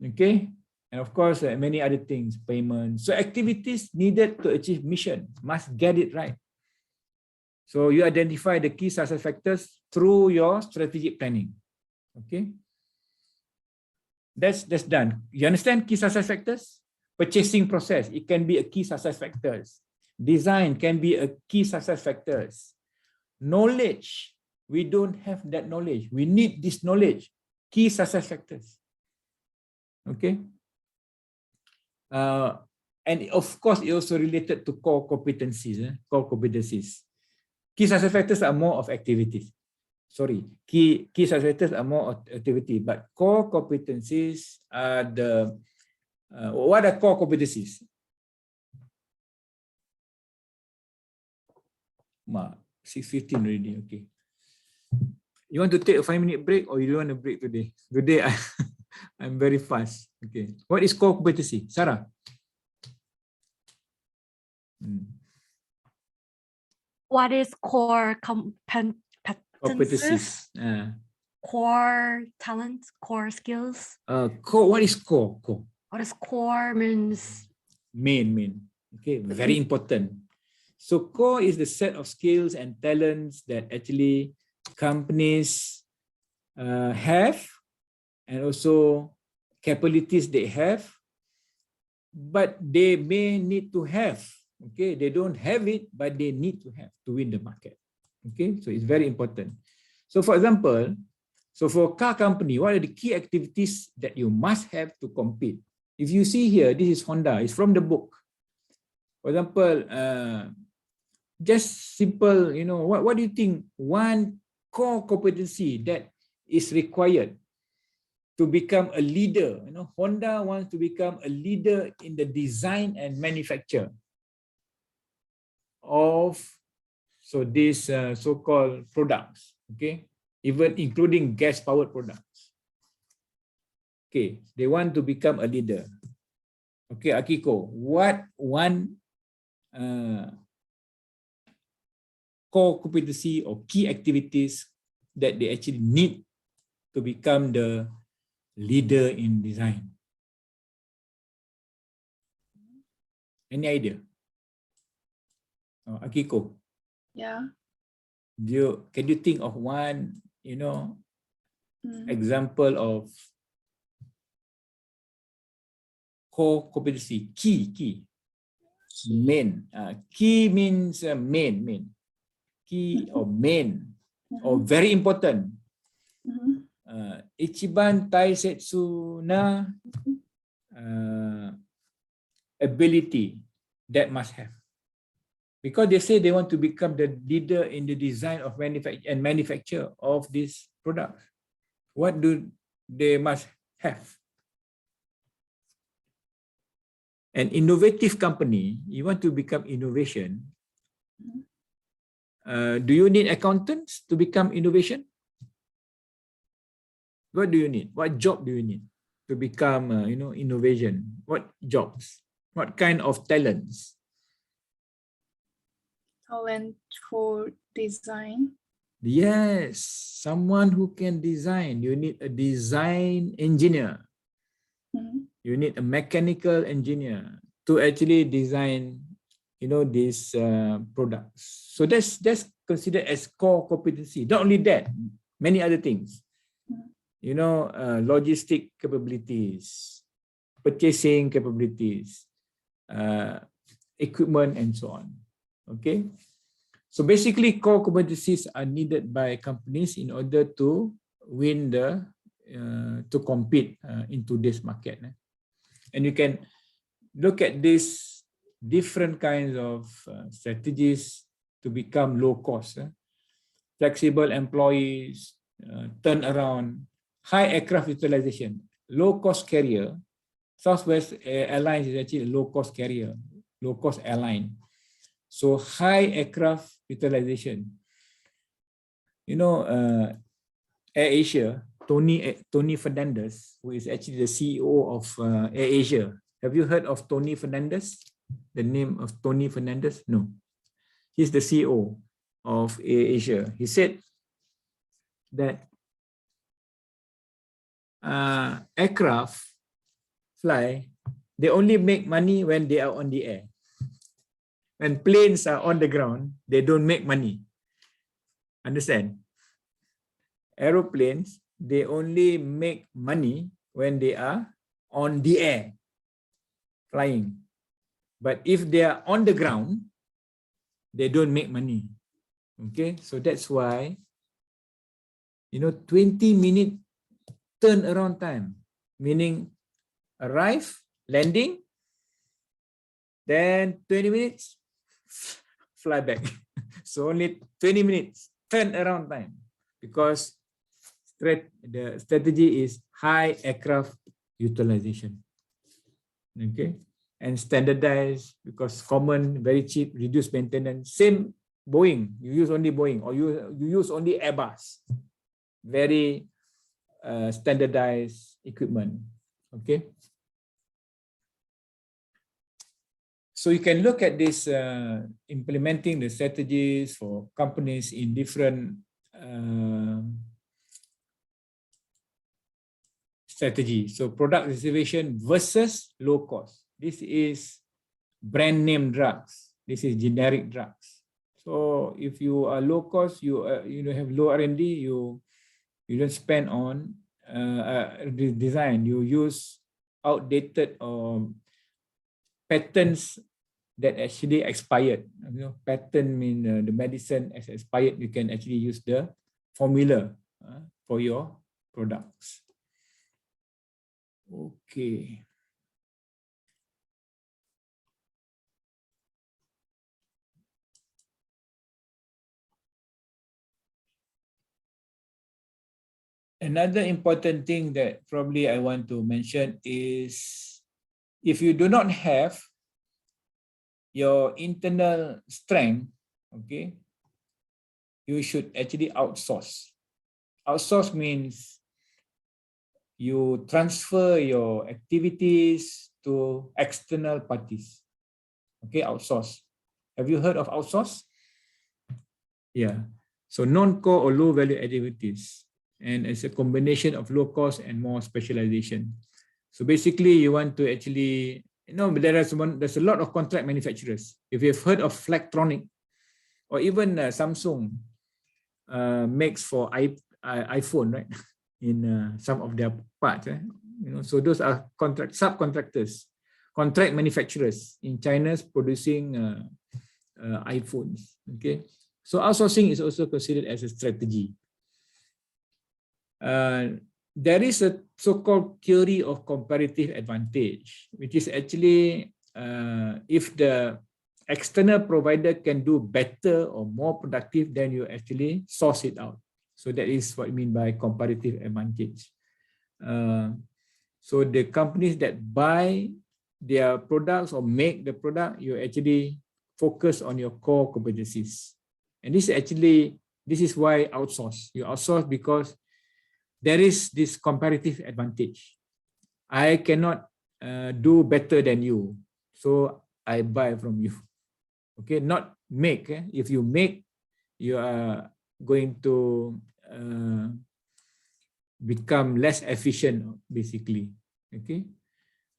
Okay, and of course many other things, payment. So activities needed to achieve mission must get it right. So you identify the key success factors through your strategic planning. Okay, that's done. You understand key success factors? Purchasing process, it can be a key success factors. Design can be a key success factors. Knowledge, we don't have that knowledge. We need this knowledge. Key success factors. Okay. And of course, it also related to core competencies. Core competencies. Key success factors are more of activities. Sorry, key success factors are more of activity, but core competencies are the what are core competencies? 6:15 already. Okay. You want to take a 5-minute break or you don't want a break today? Today I'm very fast. Okay. What is core competency? Sarah? What is core competencies? Core talent, core skills. Core. What is core? Core. What is core means? Main. Okay, very important. So core is the set of skills and talents that actually companies have, and also capabilities they have, but they may need to have. Okay, they don't have it, but they need to have to win the market. Okay, so it's very important. So for example, for a car company, what are the key activities that you must have to compete? If you see here, this is Honda, it's from the book. For example, just simple, what do you think one core competency that is required to become a leader? Honda wants to become a leader in the design and manufacture of these so-called products, okay, even including gas-powered products. Okay, they want to become a leader. Okay, Akiko, what one core competency or key activities that they actually need to become the leader in design? Any idea? Akiko, Yeah. can you think of one, example of core competency? Key. Main. Key means main. Key or main or very important. Ichiban taisetsu na ability that must have. Because they say they want to become the leader in the design of manufacture of these products. What do they must have? An innovative company, you want to become innovation. Do you need accountants to become innovation? What do you need? What job do you need to become, innovation? What jobs? What kind of talents? Talent for design. Yes, someone who can design. You need a design engineer. You need a mechanical engineer to actually design, these products. So that's considered as core competency. Not only that, many other things. Logistic capabilities, purchasing capabilities, equipment, and so on. Okay. So basically, core competencies are needed by companies in order to win to compete into this market. And you can look at these different kinds of strategies to become low cost, flexible employees, turnaround, high aircraft utilization, low cost carrier. Southwest Airlines is actually a low cost carrier, low cost airline. So high aircraft utilization. Air Asia, Tony Fernandez, who is actually the CEO of Air Asia. Have you heard of Tony Fernandez? The name of Tony Fernandez? No. He's the CEO of Air Asia. He said that aircraft fly, they only make money when they are on the air. When planes are on the ground, they don't make money. Understand? Aeroplanes, they only make money when they are on the air, flying. But if they are on the ground, they don't make money. Okay, so that's why, 20-minute turnaround time, meaning arrive, landing, then 20 minutes, fly back. So only 20 minutes turnaround time, because the strategy is high aircraft utilization. Okay, and standardized, because common, very cheap, reduced maintenance. Same Boeing, you use only Boeing, or you use only Airbus. Very standardized equipment. Okay. So you can look at this implementing the strategies for companies in different strategies. So product reservation versus low cost. This is brand name drugs. This is generic drugs. So if you are low cost, you have low R&D, you don't spend on design. You use outdated patents that actually expired. Patent mean the medicine has expired. You can actually use the formula for your products. Okay. Another important thing that probably I want to mention is, if you do not have your internal strength, okay, you should actually outsource. Outsource means you transfer your activities to external parties. Okay, outsource. Have you heard of outsource? Yeah. So non-core or low value activities. And it's a combination of low cost and more specialization. So basically you want to actually but there's a lot of contract manufacturers. If you've heard of Flactronic, or even Samsung makes for iPhone, right? In some of their parts, so those are subcontractors, contract manufacturers in China's producing iPhones. Okay, so outsourcing is also considered as a strategy. There is a so-called theory of comparative advantage, which is actually if the external provider can do better or more productive, then you actually source it out. So that is what I mean by comparative advantage. So the companies that buy their products or make the product, you actually focus on your core competencies. And this is why outsource. You outsource because there is this comparative advantage. I cannot do better than you, so I buy from you. Okay, not make. If you make, you are going to become less efficient, basically. Okay,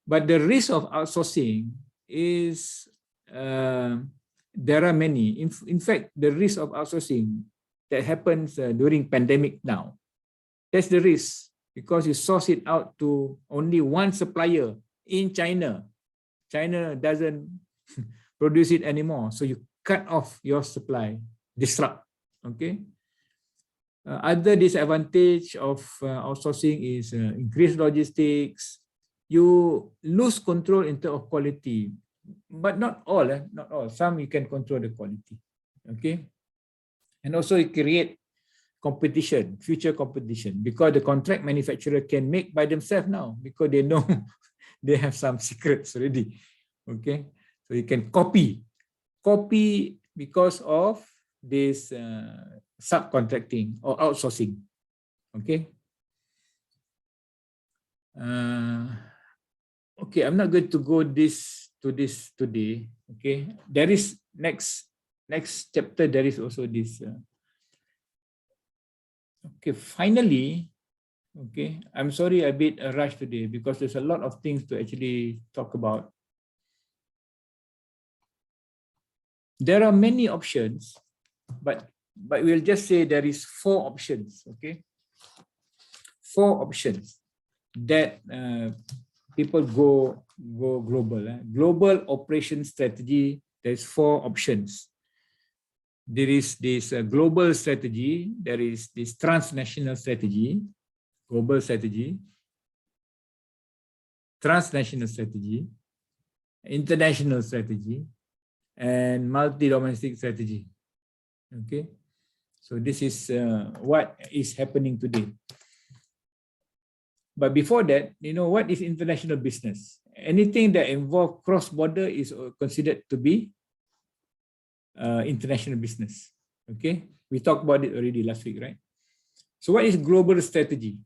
but the risk of outsourcing is there are many. In fact, the risk of outsourcing that happens during pandemic now. That's the risk, because you source it out to only one supplier in China. China doesn't produce it anymore, so you cut off your supply, disrupt. Okay. Other disadvantage of outsourcing is increased logistics. You lose control in terms of quality, but not all. Not all. Some you can control the quality. Okay, and also it create competition, future competition, because the contract manufacturer can make by themselves now because they know they have some secrets already. Okay, so you can copy because of this subcontracting or outsourcing. Okay. Okay, I'm not going to go this today. Okay, there is next chapter. There is also this. Okay, finally, okay, I'm sorry a bit rushed today because there's a lot of things to actually talk about. There are many options, but we'll just say there is 4 options, okay? 4 options that people go global. Global operation strategy, there's 4 options. There is this global strategy, there is this transnational strategy, global strategy, transnational strategy, international strategy, and multi-domestic strategy. Okay, so this is what is happening today. But before that, what is international business? Anything that involves cross-border is considered to be international business. Okay, we talked about it already last week, right? So what is global strategy?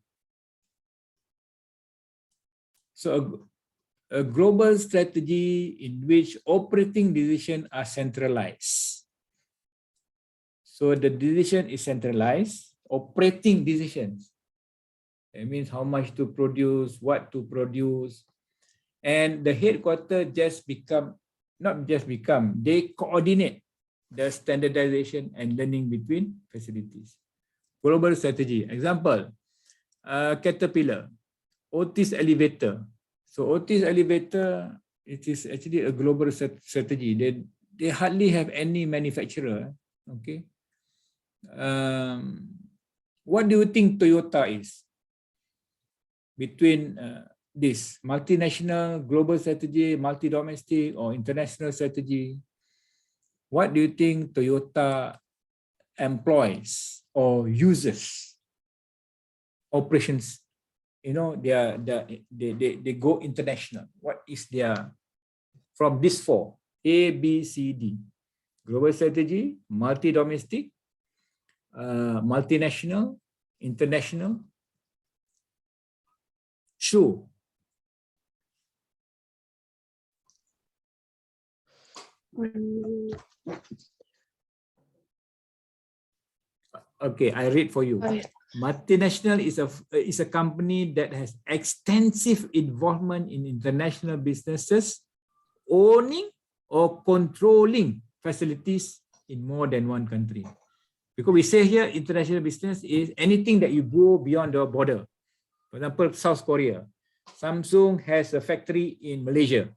So a global strategy in which operating decisions are centralized. So the decision is centralized, operating decisions. It means how much to produce, what to produce, and the headquarters they coordinate the standardization and learning between facilities. Global strategy. Example, Caterpillar, Otis Elevator. So Otis Elevator, it is actually a global strategy. They hardly have any manufacturer. Okay. What do you think Toyota is? Between this multinational, global strategy, multi-domestic, or international strategy, what do you think Toyota employs or uses? Operations, they go international. What is their, from this 4, A, B, C, D? Global strategy, multi-domestic, multinational, international. Sure. Okay, I read for you. Multinational is a company that has extensive involvement in international businesses owning or controlling facilities in more than one country. Because we say here international business is anything that you go beyond the border. For example, South Korea. Samsung has a factory in Malaysia.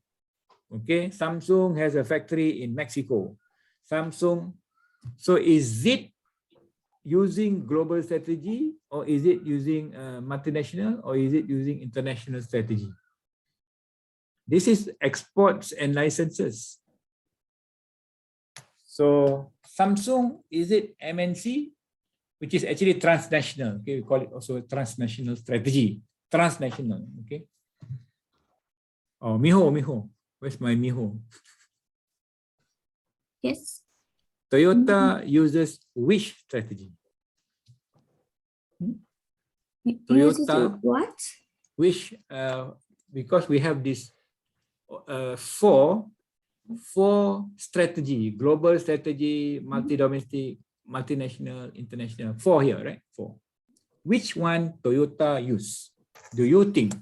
Okay, Samsung has a factory in Mexico. Samsung. So is it using global strategy, or is it using multinational, or is it using international strategy? This is exports and licenses. So Samsung, is it MNC, which is actually transnational? Okay, we call it also transnational strategy. Transnational. Okay. Oh, Miho. Where's my Miho? Yes. Toyota uses which strategy? Toyota what? Which because we have this four strategy: global strategy, multi-domestic, multinational, international. Four here, right? Four. Which one Toyota use? Do you think?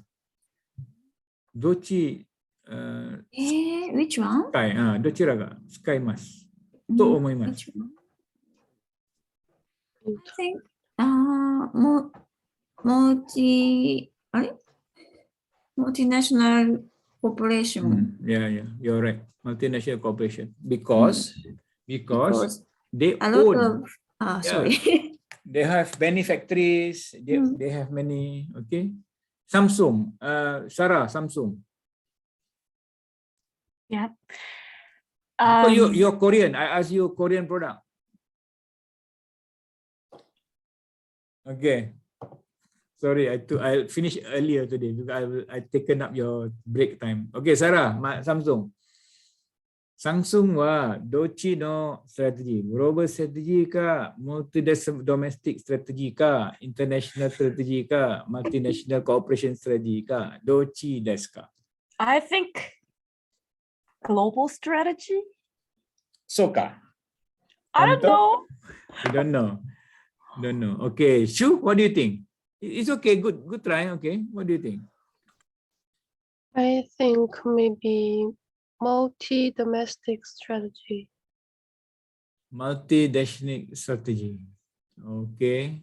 Dochi Which one? Sky, dochi raga Sky mas. To omoimasu. Which one? I think multinational corporation. Yeah, you're right. Multinational corporation because they a lot own. of sorry. They have many factories. They have many. Okay. Samsung. Sarah, Samsung. Yeah. So you're Korean. I ask you Korean product. Okay. Sorry, I finished earlier today because I taken up your break time. Okay, Sarah, Samsung. Samsung wa dochi no strategy, global strategy ka, multi-domestic strategy ka, international strategy ka, multinational cooperation strategy ka, dochi desu ka? I think global strategy. So ka? I don't know. You don't know. Don't know. Okay, Shu, what do you think? It's okay. Good try. Okay, what do you think? I think maybe multi-domestic strategy. Multi-domestic strategy. Okay.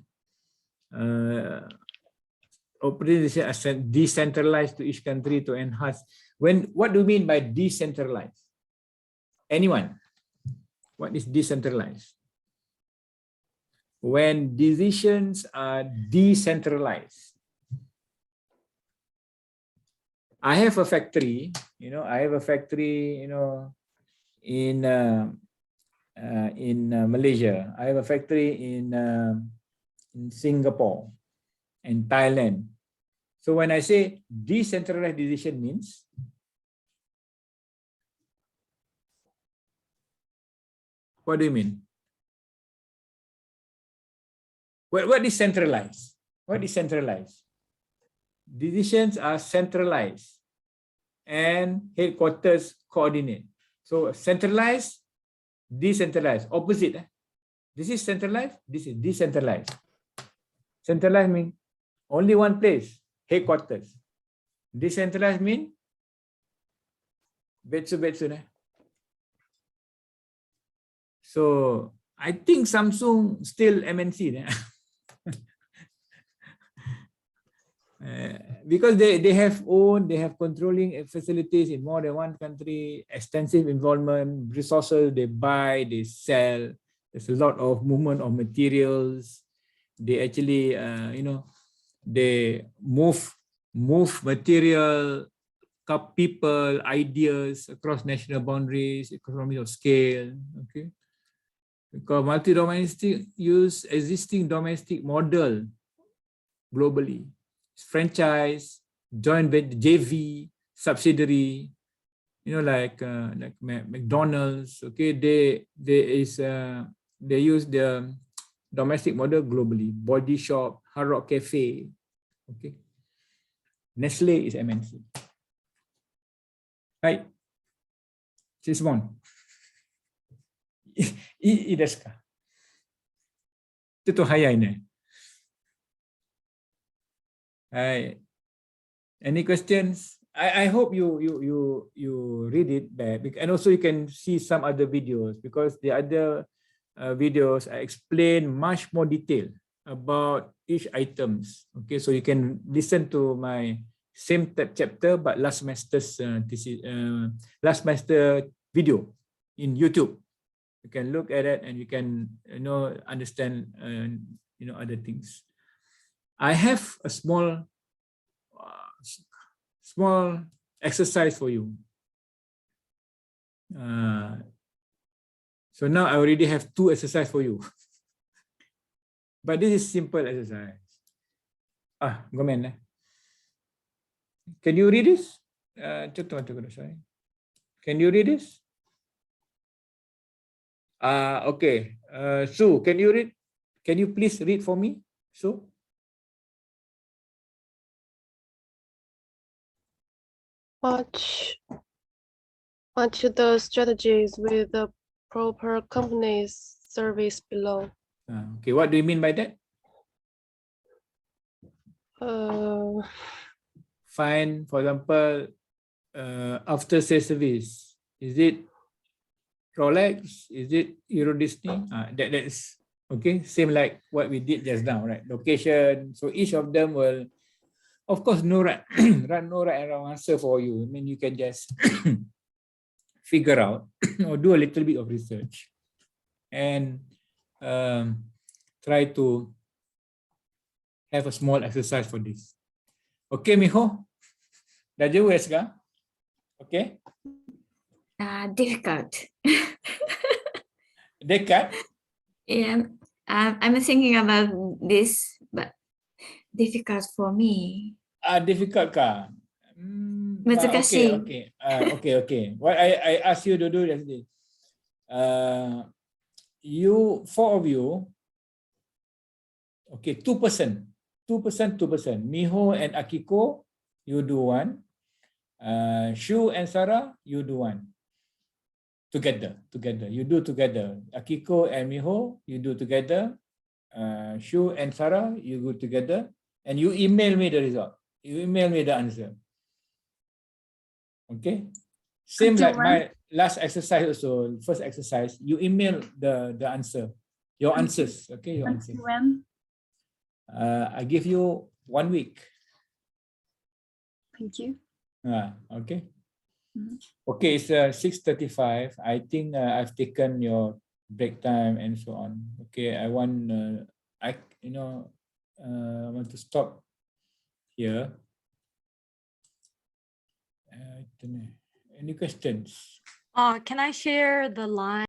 Operation decentralized to each country to enhance. What do you mean by decentralized? Anyone? What is decentralized? When decisions are decentralized. I have a factory, in Malaysia. I have a factory in Singapore and Thailand. So when I say decentralized decision means, what do you mean? What is centralized? What is centralized? Decisions are centralized and headquarters coordinate. So centralized, decentralized, opposite. This is centralized, this is decentralized. Centralized means only one place, headquarters. Decentralized means betsu. So I think Samsung still MNC. Because they have controlling facilities in more than one country, extensive involvement, resources they buy, they sell. There's a lot of movement of materials. They actually, they move material, people, ideas across national boundaries, economies of scale. Okay, because multi-domestic use existing domestic model globally. Franchise, joint venture, JV, subsidiary, like McDonald's. Okay, they use the domestic model globally. Body Shop, Hard Rock Cafe. Okay, Nestle is MNC. Right, Chismon. いいですか? ちょっと早いね。Hi. Any questions? I hope you read it back, and also you can see some other videos, because the other videos I explain much more detail about each items. Okay, so you can listen to my same chapter but last semester's last semester video in YouTube. You can look at it and you can understand other things. I have a small exercise for you. So now I already have 2 exercises for you. But this is simple exercise. Gomen. Can you read this? Can you read this? Okay. Sue, can you read? Can you please read for me, Sue? Match the strategies with the proper company's service below. Okay, what do you mean by that? Find, for example, after sales service. Is it Rolex? Is it Euro Disney? That's okay. Same like what we did just now, right? Location. So each of them will, of course, no right, no right and wrong answer for you. I mean, you can just figure out or do a little bit of research and try to have a small exercise for this. Okay, Miho? Dah jauh sekarang? Okay? Difficult. Dekat? Yeah, I'm thinking about this, but difficult for me. Difficult kah? Mutsukashi. Okay. What I asked you to do yesterday. You, 4 of you, okay, 2%. Miho and Akiko, you do 1. Shu and Sarah, you do 1. Together. You do together. Akiko and Miho, you do together. Shu and Sarah, you do together. And you email me the result. You email me the answer. Okay? Same like my last exercise also, first exercise, you email the answer. Your answers. Okay, your answers. When? I give you 1 week. Thank you. Okay. Okay, it's 6:35. I think I've taken your break time and so on. Okay, I want want to stop here. Any questions? Can I share the line?